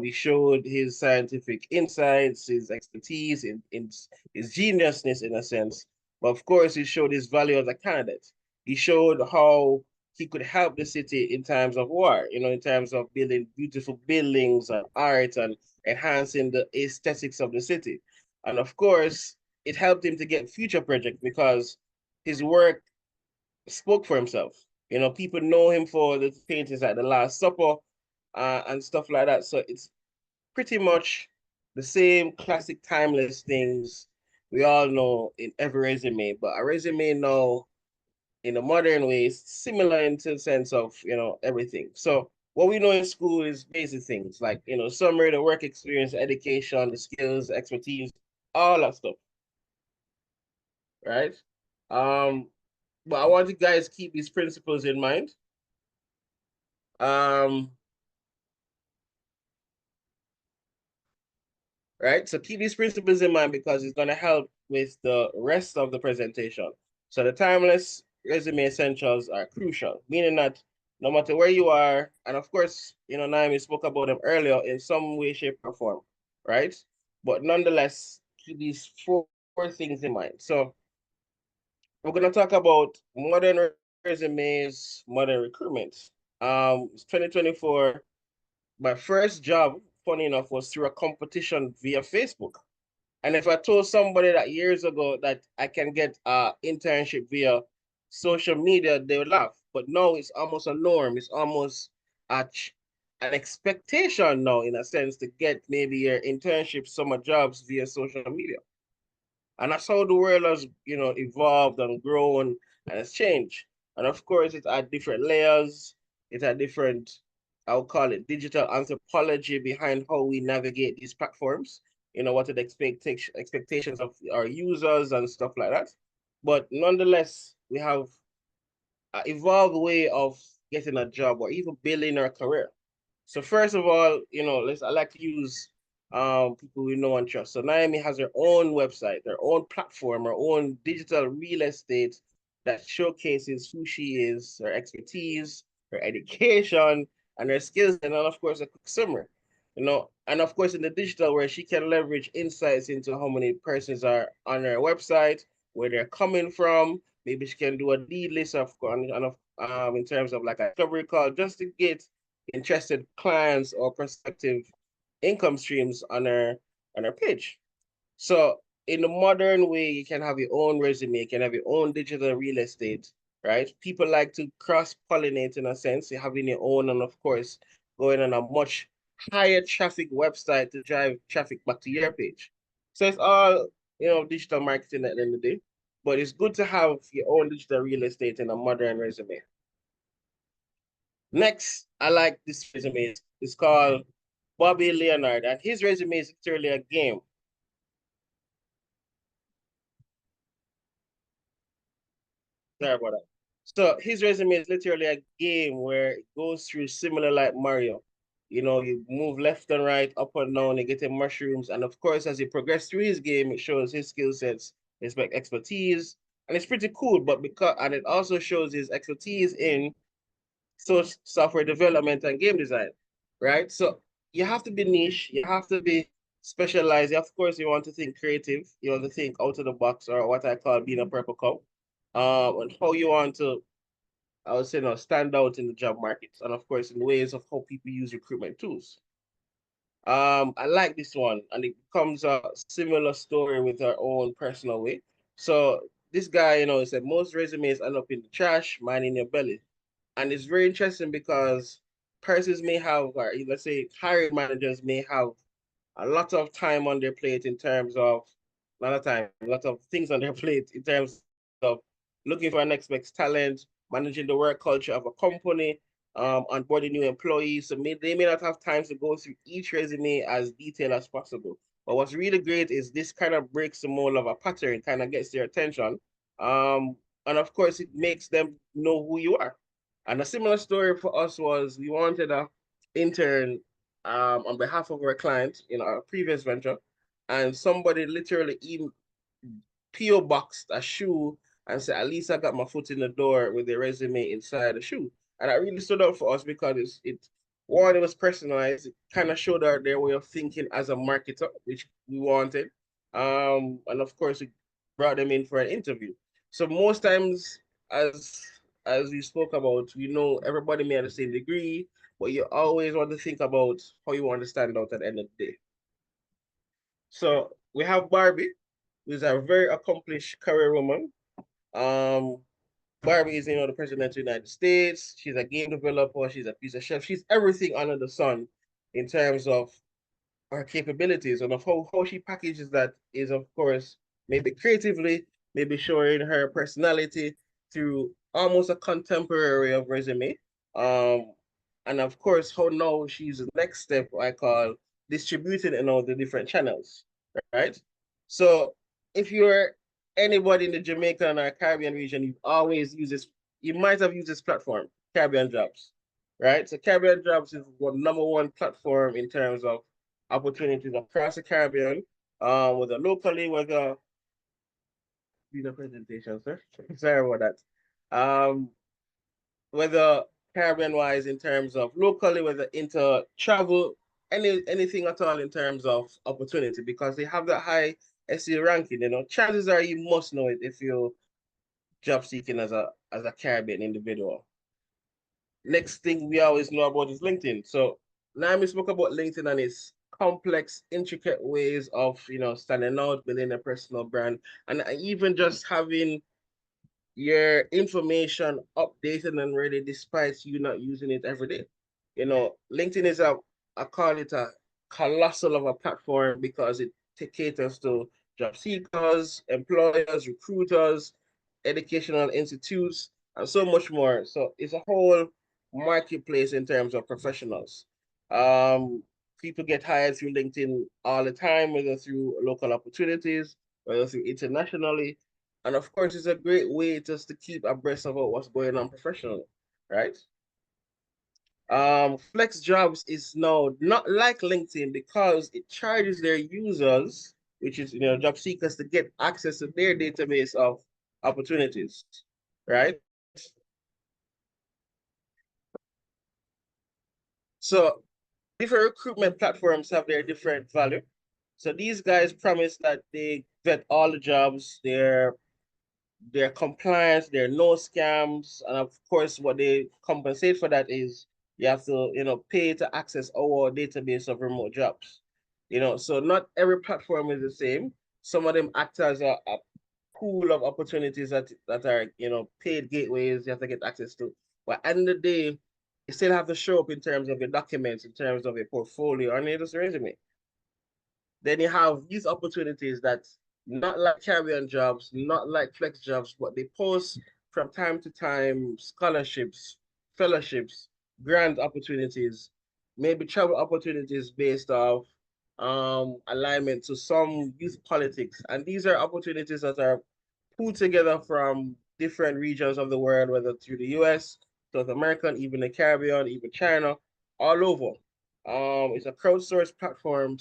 He showed his scientific insights, his expertise, in his geniusness in a sense. But of course, he showed his value as a candidate. He showed how he could help the city in times of war, you know, in terms of building beautiful buildings and art and enhancing the aesthetics of the city. And of course, it helped him to get future projects because his work spoke for himself. You know, people know him for the paintings like The Last Supper and stuff like that. So it's pretty much the same classic timeless things we all know in every resume, but a resume now in a modern way is similar in the sense of, you know, everything. So what we know in school is basic things like, you know, summary, the work experience, education, the skills, expertise, all that stuff, right? But I want you guys to keep these principles in mind. Right? So keep these principles in mind because it's going to help with the rest of the presentation. So the timeless resume essentials are crucial, meaning that no matter where you are, and of course, Naomi spoke about them earlier in some way, shape, or form, right? But nonetheless, keep these four things in mind. So we're going to talk about modern resumes, modern recruitment. 2024, my first job, funny enough, was through a competition via Facebook. And if I told somebody that years ago that I can get an internship via social media, they would laugh. But now it's almost a norm. It's almost an expectation now, in a sense, to get maybe your internship, summer jobs via social media. And that's how the world has, evolved and grown and has changed. And of course, it's at different layers. It's at different, I'll call it digital anthropology behind how we navigate these platforms. What are the expectations of our users and stuff like that. But nonetheless, we have an evolved way of getting a job or even building our career. So first of all, I like to use people we know and trust. So Naomi has her own website, her own platform, her own digital real estate that showcases who she is, her expertise, her education, and her skills, and then of course a quick summary. And of course in the digital where she can leverage insights into how many persons are on her website, where they're coming from. Maybe she can do a lead list in terms of like a discovery call just to get interested clients or prospective income streams on our page. So in the modern way, you can have your own resume, you can have your own digital real estate, right? People like to cross-pollinate in a sense, having your own, and of course, going on a much higher traffic website to drive traffic back to your page. So it's all, digital marketing at the end of the day, but it's good to have your own digital real estate in a modern resume. Next, I like this resume. It's called Bobby Leonard, and his resume is literally a game. Sorry about that. So his resume is literally a game where it goes through similar like Mario. You move left and right, up and down, you get mushrooms. And of course, as you progress through his game, it shows his skill sets, his expertise. And it's pretty cool, and it also shows his expertise in software development and game design, right? So you have to be niche, you have to be specialized. Of course, you want to think creative, you want to think out of the box, or what I call being a purple cow. And how you want to, I would say, stand out in the job markets, and of course, in ways of how people use recruitment tools. I like this one, and it becomes a similar story with our own personal way. So this guy, said most resumes end up in the trash, mine in your belly. And it's very interesting because persons may have, or let's say hiring managers may have a lot of time on their plate in terms of, a lot of things on their plate in terms of looking for an next best talent, managing the work culture of a company, onboarding new employees. So they may not have time to go through each resume as detailed as possible. But what's really great is this kind of breaks the mold of a pattern, kind of gets their attention. And of course, it makes them know who you are. And a similar story for us was we wanted a intern on behalf of our client in our previous venture, and somebody literally even PO boxed a shoe and said, "At least I got my foot in the door with the resume inside the shoe." And that really stood out for us because it was personalized. It kind of showed their way of thinking as a marketer, which we wanted. And of course, we brought them in for an interview. So most times, as we spoke about, everybody may have the same degree, but you always want to think about how you want to stand out at the end of the day. So we have Barbie, who's a very accomplished career woman. Barbie is, the president of the United States. She's a game developer. She's a pizza chef. She's everything under the sun in terms of her capabilities, and of how she packages that is, of course, maybe creatively, maybe showing her personality through almost a contemporary of resume. Um, and of course, how now she's the next step I call distributing in all the different channels, right? So if you're anybody in the Jamaican or Caribbean region, you might have used this platform, Caribbean Jobs, right? So Caribbean Jobs is #1 platform in terms of opportunities across the Caribbean, whether locally, whether do the presentation, sir. Sorry about that. Whether Caribbean wise in terms of locally, whether into travel, anything at all in terms of opportunity, because they have that high SEO ranking. Chances are you must know it if you're job seeking as a Caribbean individual. Next thing we always know about is LinkedIn. So now we spoke about LinkedIn and its complex, intricate ways of standing out, building a personal brand, and even just having your information updated and ready despite you not using it every day. LinkedIn is I call it a colossal of a platform because it caters to job seekers, employers, recruiters, educational institutes, and so much more. So it's a whole marketplace in terms of professionals. People get hired through LinkedIn all the time, whether through local opportunities, whether through internationally. And of course, it's a great way just to keep abreast of what's going on professionally, right? Flex Jobs is now not like LinkedIn because it charges their users, which is job seekers, to get access to their database of opportunities, right? So different recruitment platforms have their different value. So these guys promise that they vet all the jobs, they're compliant, there are no scams, and of course, what they compensate for that is you have to pay to access our database of remote jobs. So not every platform is the same. Some of them act as a pool of opportunities that are paid gateways you have to get access to. But at the end of the day, you still have to show up in terms of your documents, in terms of your portfolio, and your resume. Then you have these opportunities that not like Caribbean Jobs, not like Flex Jobs, but they post from time to time scholarships, fellowships, grant opportunities, maybe travel opportunities based off alignment to some youth politics. And these are opportunities that are pulled together from different regions of the world, whether through the US, South America, even the Caribbean, even China, all over. It's a crowdsourced platform,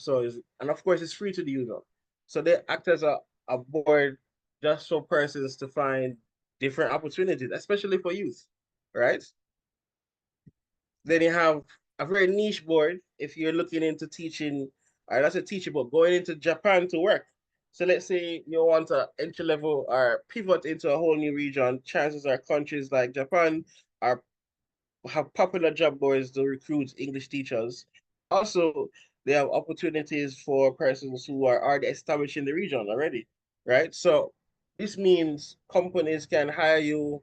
and of course it's free to the user. So they act as a board just for persons to find different opportunities, especially for youth, right? Then you have a very niche board if you're looking into teaching, or not a teacher, but going into Japan to work. So let's say you want to entry level or pivot into a whole new region. Chances are countries like Japan are have popular job boards to recruit English teachers. Also, they have opportunities for persons who are already established in the region already, right? So this means companies can hire you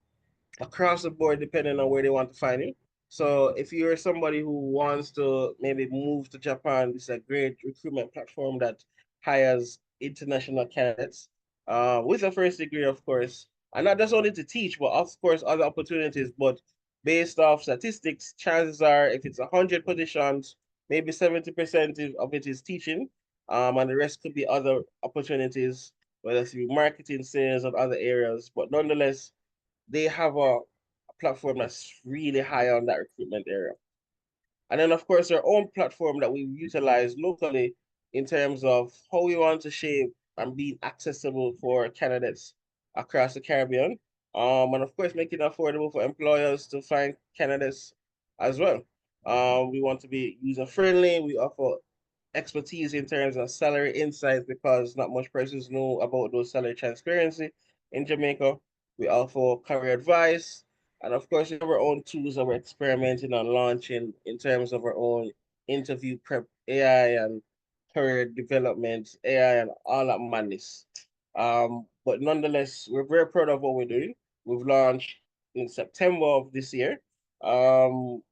across the board depending on where they want to find you. So if you're somebody who wants to maybe move to Japan, this is a great recruitment platform that hires international candidates with a first degree, of course, and not just only to teach, but of course other opportunities. But based off statistics, chances are if it's 100 positions, maybe 70% of it is teaching, and the rest could be other opportunities, whether through marketing, sales, or other areas. But nonetheless, they have a platform that's really high on that recruitment area. And then, of course, our own platform that we utilize locally in terms of how we want to shape and be accessible for candidates across the Caribbean. And of course, make it affordable for employers to find candidates as well. We want to be user friendly. We offer expertise in terms of salary insights because not much persons know about those salary transparency in Jamaica. We offer career advice. And of course, we have our own tools that we're experimenting on launching in terms of our own interview prep, AI and career development, AI and all that madness. But nonetheless, we're very proud of what we're doing. We've launched in September of this year. And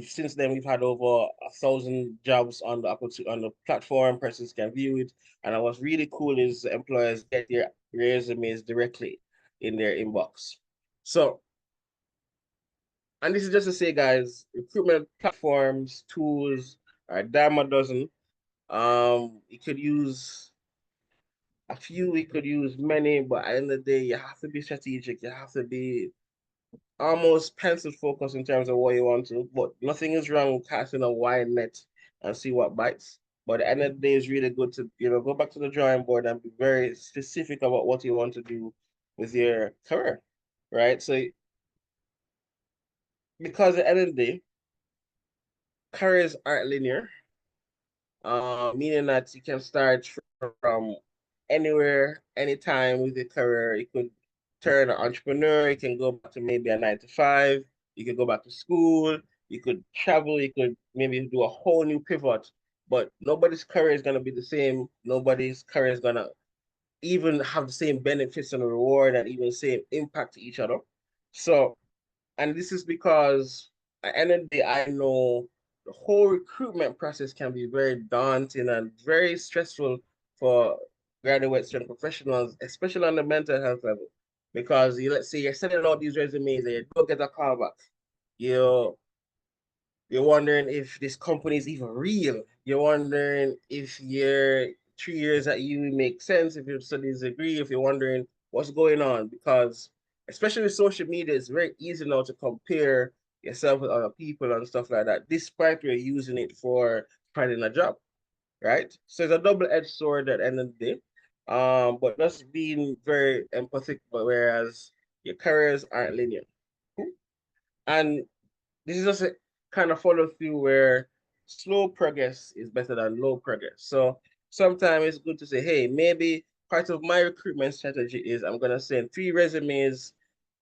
since then we've had over 1,000 jobs on the platform. Persons can view it, and what's really cool is employers get their resumes directly in their inbox. So, and this is just to say, guys, recruitment platforms, tools are a dime a dozen. You could use a few, we could use many, but at the end of the day, you have to be strategic. You have to be almost pencil focused in terms of what you want to. But nothing is wrong with casting a wide net and see what bites. But at the end of the day, it's really good to go back to the drawing board and be very specific about what you want to do with your career, right? So because at the end of the day, careers aren't linear, meaning that you can start from anywhere, anytime with your career. You could turn an entrepreneur, you can go back to maybe a 9 to 5, you could go back to school, you could travel, you could maybe do a whole new pivot. But nobody's career is gonna be the same. Nobody's career is gonna even have the same benefits and reward and even same impact to each other. So, and this is because at the end of the day, I know the whole recruitment process can be very daunting and very stressful for graduates and professionals, especially on the mental health level. Because let's say you're sending out these resumes and you don't get a call back. You you're wondering if this company is even real. You're wondering if your 3 years at uni make sense, if your studies agree, if you're wondering what's going on. Because especially with social media, it's very easy now to compare yourself with other people and stuff like that, despite you're using it for finding a job, right? So it's a double-edged sword at the end of the day. But just being very empathic, but whereas your careers aren't linear. And this is just a kind of follow through where slow progress is better than no progress. So sometimes it's good to say, hey, maybe part of my recruitment strategy is I'm gonna send 3 resumes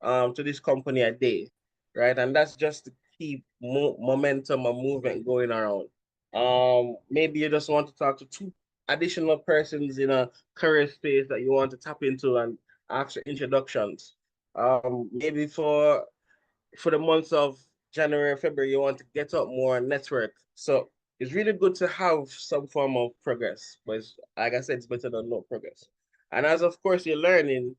to this company a day, right? And that's just to keep momentum and movement going around. Maybe you just want to talk to 2 additional persons in a career space that you want to tap into and ask for introductions. Maybe for the months of January and February, you want to get up more and network. So it's really good to have some form of progress. But like I said, it's better than no progress. And as of course you're learning,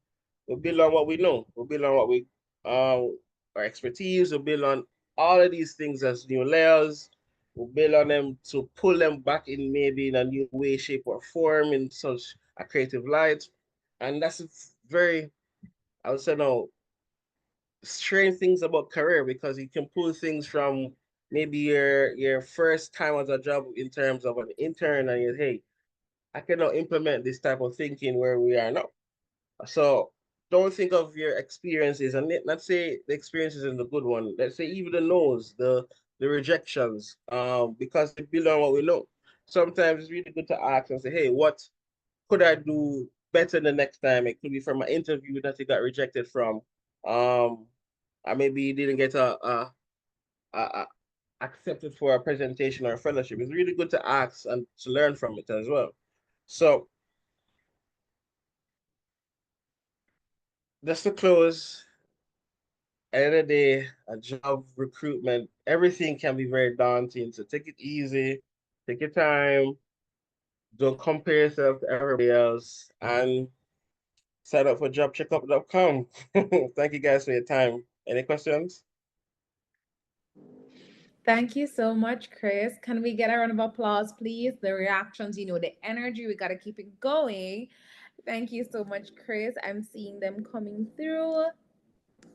we build on what we know. We build on what we our expertise, we build on all of these things as new layers. We build on them to pull them back in maybe in a new way, shape, or form in such a creative light. And that's very, I would say now, strange things about career because you can pull things from maybe your first time as a job in terms of an intern and you hey, I can now implement this type of thinking where we are now. So don't think of your experiences and not say the experiences is the good one. Let's say even the no's, the rejections, because they build on what we know. Sometimes it's really good to ask and say, hey, what could I do better the next time? It could be from an interview that you got rejected from. Or maybe you didn't get a accepted for a presentation or a fellowship. It's really good to ask and to learn from it as well. So just to close, at the end of the day, a job recruitment, everything can be very daunting. So take it easy, take your time, don't compare yourself to everybody else, and sign up for jobcheckup.com. Thank you guys for your time. Any questions? Thank you so much, Chris. Can we get a round of applause, please? The reactions, the energy, we got to keep it going. Thank you so much, Chris. I'm seeing them coming through.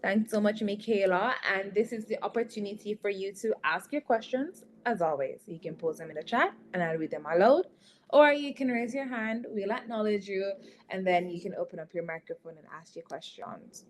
Thanks so much, Michaela. And this is the opportunity for you to ask your questions. As always, you can post them in the chat and I'll read them aloud. Or you can raise your hand, we'll acknowledge you, and then you can open up your microphone and ask your questions.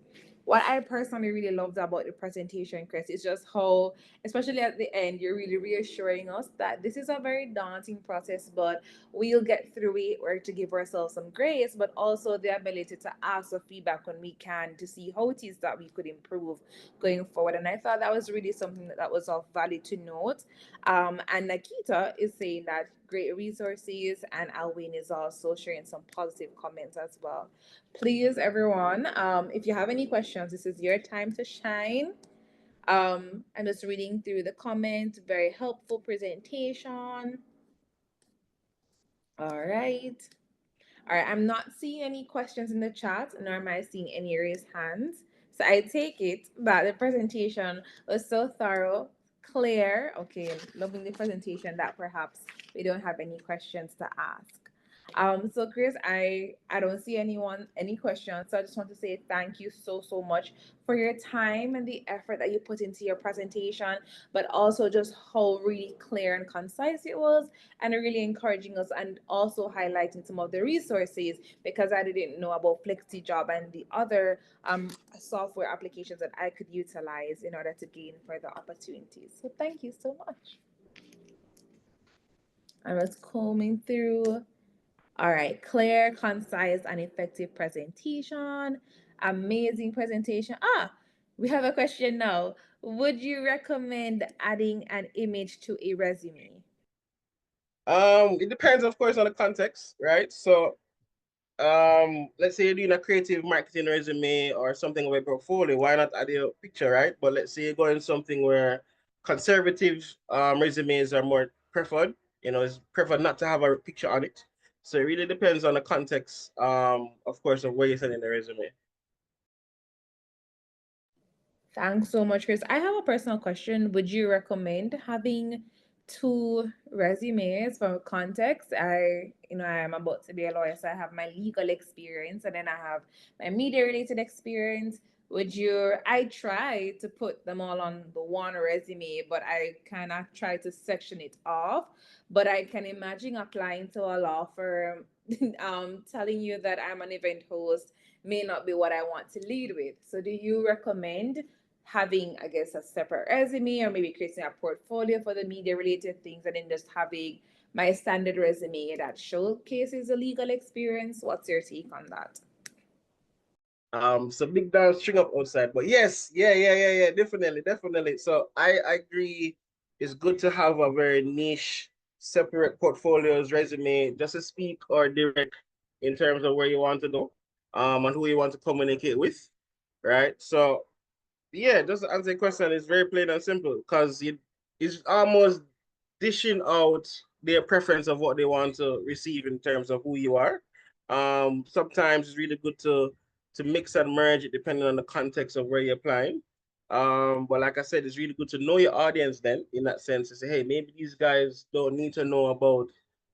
What I personally really loved about the presentation, Chris, is just how, especially at the end, you're really reassuring us that this is a very daunting process, but we'll get through it, or to give ourselves some grace, but also the ability to ask for feedback when we can to see how it is that we could improve going forward. And I thought that was really something that was of value to note. And Nikita is saying that great resources, and Alwyn is also sharing some positive comments as well. Please, everyone, if you have any questions, this is your time to shine. I'm just reading through the comments. Very helpful presentation. All right. All right, I'm not seeing any questions in the chat, nor am I seeing any raised hands. So I take it that the presentation was so thorough, clear. Okay, loving the presentation that perhaps we don't have any questions to ask. So Chris, I don't see any questions. So I just want to say thank you so much for your time and the effort that you put into your presentation, but also just how really clear and concise it was, and really encouraging us, and also highlighting some of the resources, because I didn't know about FlexiJob and the other software applications that I could utilize in order to gain further opportunities. So thank you so much. I was combing through. All right, clear, concise, and effective presentation. Amazing presentation. We have a question now. Would you recommend adding an image to a resume? It depends, of course, on the context, right? So, let's say you're doing a creative marketing resume or something with a portfolio, why not add a picture, right? But let's say you're going something where conservative resumes are more preferred, it's preferred not to have a picture on it. So it really depends on the context, of course, of where you're sending the resume. Thanks so much, Chris. I have a personal question. Would you recommend having two resumes for context? I am about to be a lawyer, so I have my legal experience and then I have my media related experience. I try to put them all on the one resume, but I kind of try to section it off. But I can imagine applying to a law firm, telling you that I'm an event host may not be what I want to lead with. So do you recommend having, I guess, a separate resume, or maybe creating a portfolio for the media related things, and then just having my standard resume that showcases the legal experience? What's your take on that? So big down string up outside, but yes, yeah, definitely. So I agree. It's good to have a very niche, separate portfolios, resume, just to speak or direct in terms of where you want to go, and who you want to communicate with, right? So yeah, just to answer the question, it's very plain and simple, because it's almost dishing out their preference of what they want to receive in terms of who you are. Sometimes it's really good to mix and merge it depending on the context of where you're applying. But like I said, it's really good to know your audience then, in that sense, to say, hey, maybe these guys don't need to know about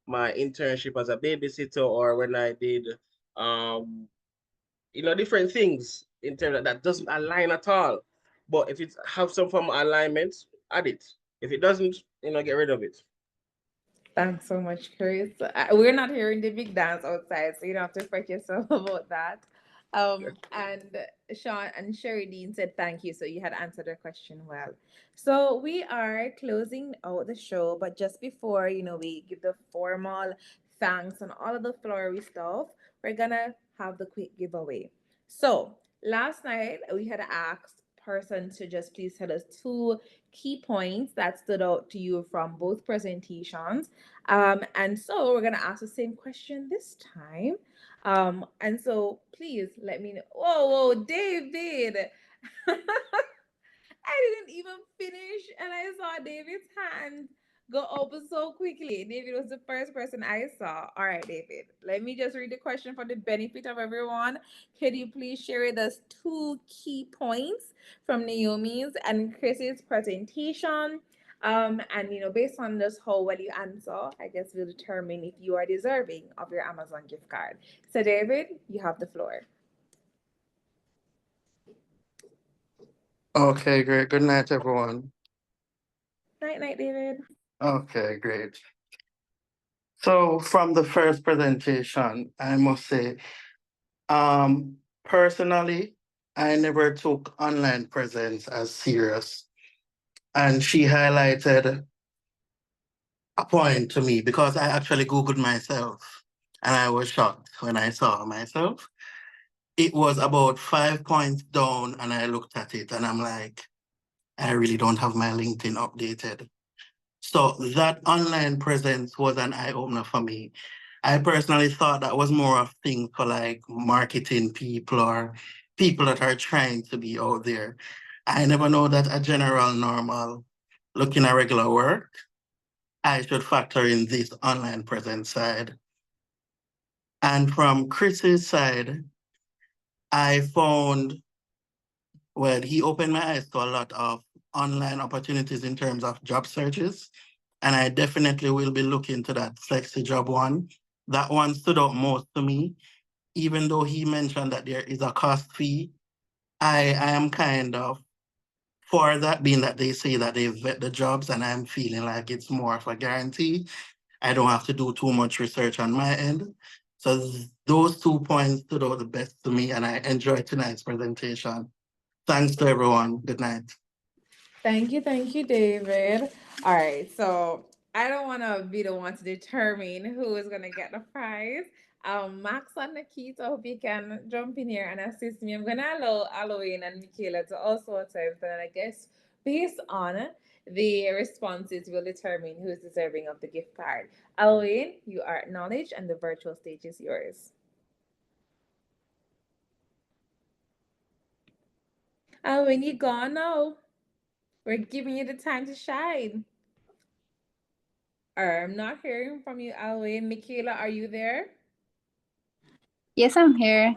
my internship as a babysitter, or when I did different things in terms of that doesn't align at all. But if it have some form of alignment, add it. If it doesn't, get rid of it. Thanks so much, Chris. We're not hearing the big dance outside, so you don't have to fret yourself about that. And Sean and Sherry Dean said thank you, so you had answered her question well. So we are closing out the show, but just before we give the formal thanks and all of the flowery stuff, we're gonna have the quick giveaway. So last night we had asked person to just please tell us two key points that stood out to you from both presentations. And so we're gonna ask the same question this time. And so please let me know. Whoa, David. I didn't even finish, and I saw David's hand go up so quickly. David was the first person I saw. All right, David, let me just read the question for the benefit of everyone. Could you please share with us two key points from Naomi's and Chris's presentation? And based on this how well you answer, I guess we'll determine if you are deserving of your Amazon gift card. So, David, you have the floor. Okay, great. Good night, everyone. Night, David. Okay, great. So from the first presentation, I must say, personally, I never took online presence as serious. And she highlighted a point to me because I actually Googled myself and I was shocked when I saw myself. It was about 5 points down, and I looked at it and I'm like, I really don't have my LinkedIn updated. So that online presence was an eye-opener for me. I personally thought that was more a thing for like marketing people or people that are trying to be out there. I never know that a general normal looking at regular work, I should factor in this online presence side. And from Chris's side, I found, well, he opened my eyes to a lot of online opportunities in terms of job searches. And I definitely will be looking to that FlexiJob one That one stood out most to me, even though he mentioned that there is a cost fee. I am kind of for that, being that they say that they vet the jobs, and I'm feeling like it's more of a guarantee. I don't have to do too much research on my end. So those 2 points stood out the best to me, and I enjoyed tonight's presentation. Thanks to everyone. Good night. Thank you, David. All right, so I don't want to be the one to determine who is going to get the prize. Max and Nikita, I hope you can jump in here and assist me. I'm going to allow Halloween and Michaela to also attempt, and I guess based on the responses will determine who is deserving of the gift card. Halloween, you are acknowledged, and the virtual stage is yours. Halloween, you gone now. We're giving you the time to shine. I'm not hearing from you, Halloween. Michaela, are you there? Yes, I'm here.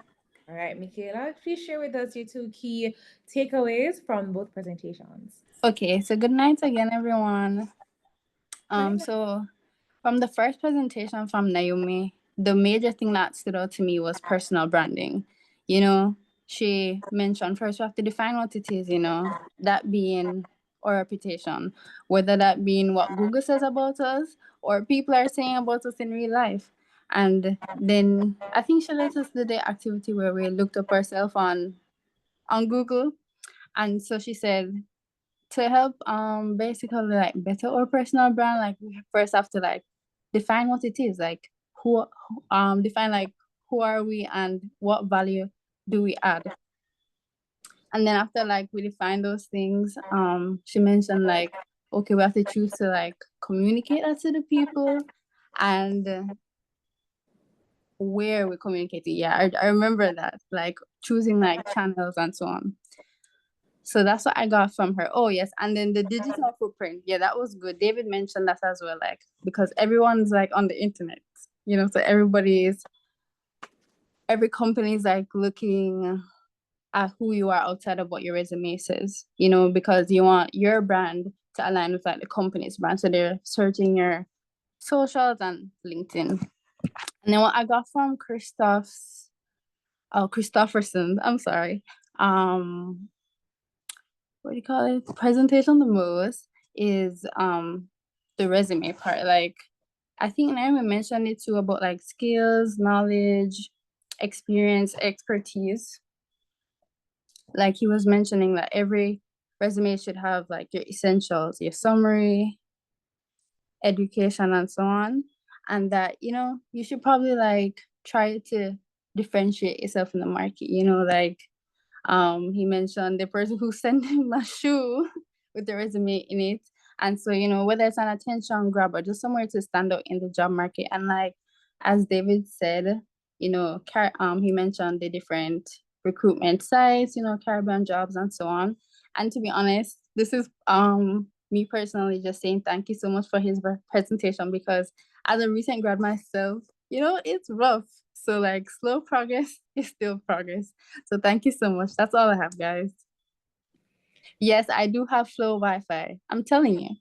All right, Michaela, please share with us your two key takeaways from both presentations. Okay, so good night again, everyone. So from the first presentation from Naomi, the major thing that stood out to me was personal branding. You know, she mentioned first we have to define what it is, that being our reputation, whether that being what Google says about us or people are saying about us in real life. And then I think she let us do the activity where we looked up ourselves on Google. And so she said, to help basically like better our personal brand, like we first have to like define what it is, like who define like who are we and what value do we add. And then after like we define those things, she mentioned like, okay, we have to choose to like communicate that to the people and where we communicating. Yeah, I remember that, like choosing like channels and so on. So that's what I got from her. Oh, yes. And then the digital footprint. Yeah, that was good. David mentioned that as well, like, because everyone's like on the internet, so every company is like looking at who you are outside of what your resume says, because you want your brand to align with like the company's brand. So they're searching your socials and LinkedIn. And then what I got from Christopherson, I'm sorry. What do you call it? Presentation the most is the resume part. Like I think Naomi mentioned it too about like skills, knowledge, experience, expertise. Like he was mentioning that every resume should have like your essentials, your summary, education, and so on. And that, you should probably like try to differentiate yourself in the market, like he mentioned the person who sent him a shoe with the resume in it. And so, whether it's an attention grabber, just somewhere to stand out in the job market. And like, as David said, he mentioned the different recruitment sites, Caribbean jobs and so on. And to be honest, this is me personally just saying thank you so much for his presentation, because as a recent grad myself, it's rough. So like slow progress is still progress. So thank you so much. That's all I have, guys. Yes, I do have slow Wi-Fi. I'm telling you.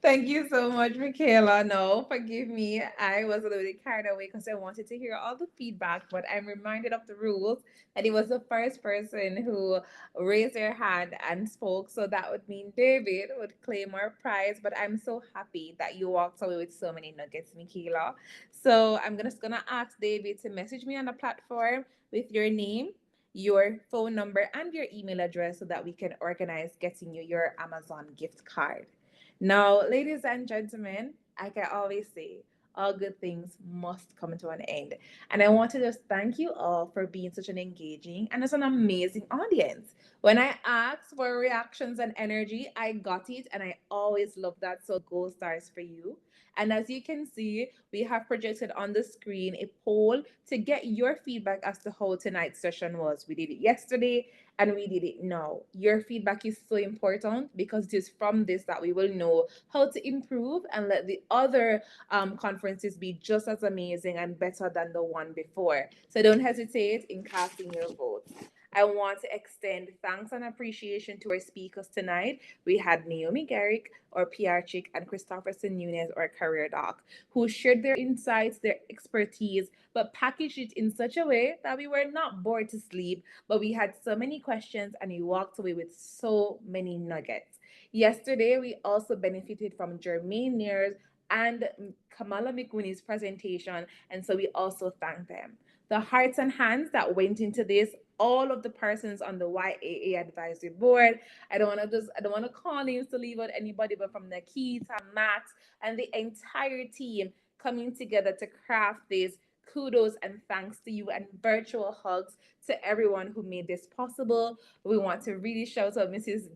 Thank you so much, Michaela. No, forgive me. I was a little bit carried away because I wanted to hear all the feedback, but I'm reminded of the rules that he was the first person who raised their hand and spoke. So that would mean David would claim our prize. But I'm so happy that you walked away with so many nuggets, Michaela. So I'm just gonna ask David to message me on the platform with your name, your phone number, and your email address so that we can organize getting you your Amazon gift card. Now, ladies and gentlemen, I can always say all good things must come to an end. And I want to just thank you all for being such an engaging and as an amazing audience. When I asked for reactions and energy, I got it, and I always love that. So, gold stars for you. And as you can see, we have projected on the screen a poll to get your feedback as to how tonight's session was. We did it yesterday and we did it now. Your feedback is so important because it is from this that we will know how to improve and let the other conferences be just as amazing and better than the one before. So don't hesitate in casting your vote. I want to extend thanks and appreciation to our speakers tonight. We had Naomi Garrick, our PR chick, and Christopherson Nunez, our career doc, who shared their insights, their expertise, but packaged it in such a way that we were not bored to sleep, but we had so many questions and we walked away with so many nuggets. Yesterday, we also benefited from Jermaine Nears and Kamala McWinney's presentation, and so we also thank them. The hearts and hands that went into this, all of the persons on the YAA advisory board. I don't want to call names to leave out anybody, but from Nikita, Max, and the entire team coming together to craft this. Kudos and thanks to you, and virtual hugs to everyone who made this possible. We want to really shout out Mrs.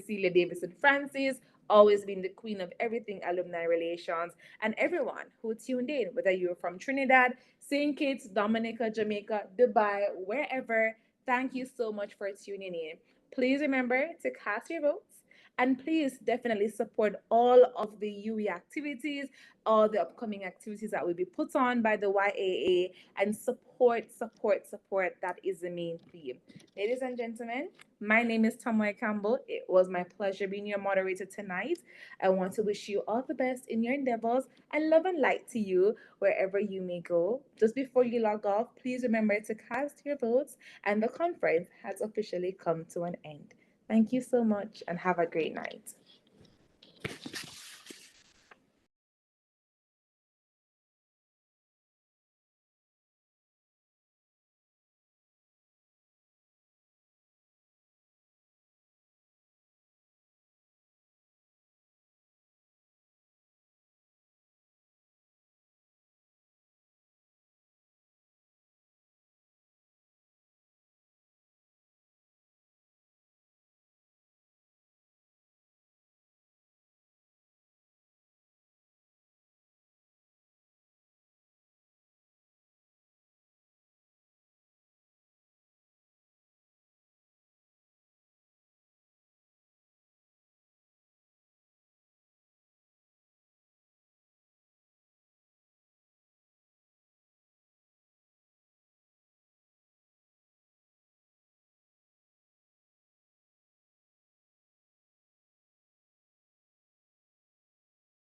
Celia Davison Francis, always being the queen of everything alumni relations, and everyone who tuned in, whether you're from Trinidad, St. Kitts, Dominica, Jamaica, Dubai, wherever. Thank you so much for tuning in. Please remember to cast your votes. And please definitely support all of the UE activities, all the upcoming activities that will be put on by the YAA, and support, support, support. That is the main theme. Ladies and gentlemen, my name is Tamoy Campbell. It was my pleasure being your moderator tonight. I want to wish you all the best in your endeavors, and love and light to you wherever you may go. Just before you log off, please remember to cast your votes, and the conference has officially come to an end. Thank you so much and have a great night.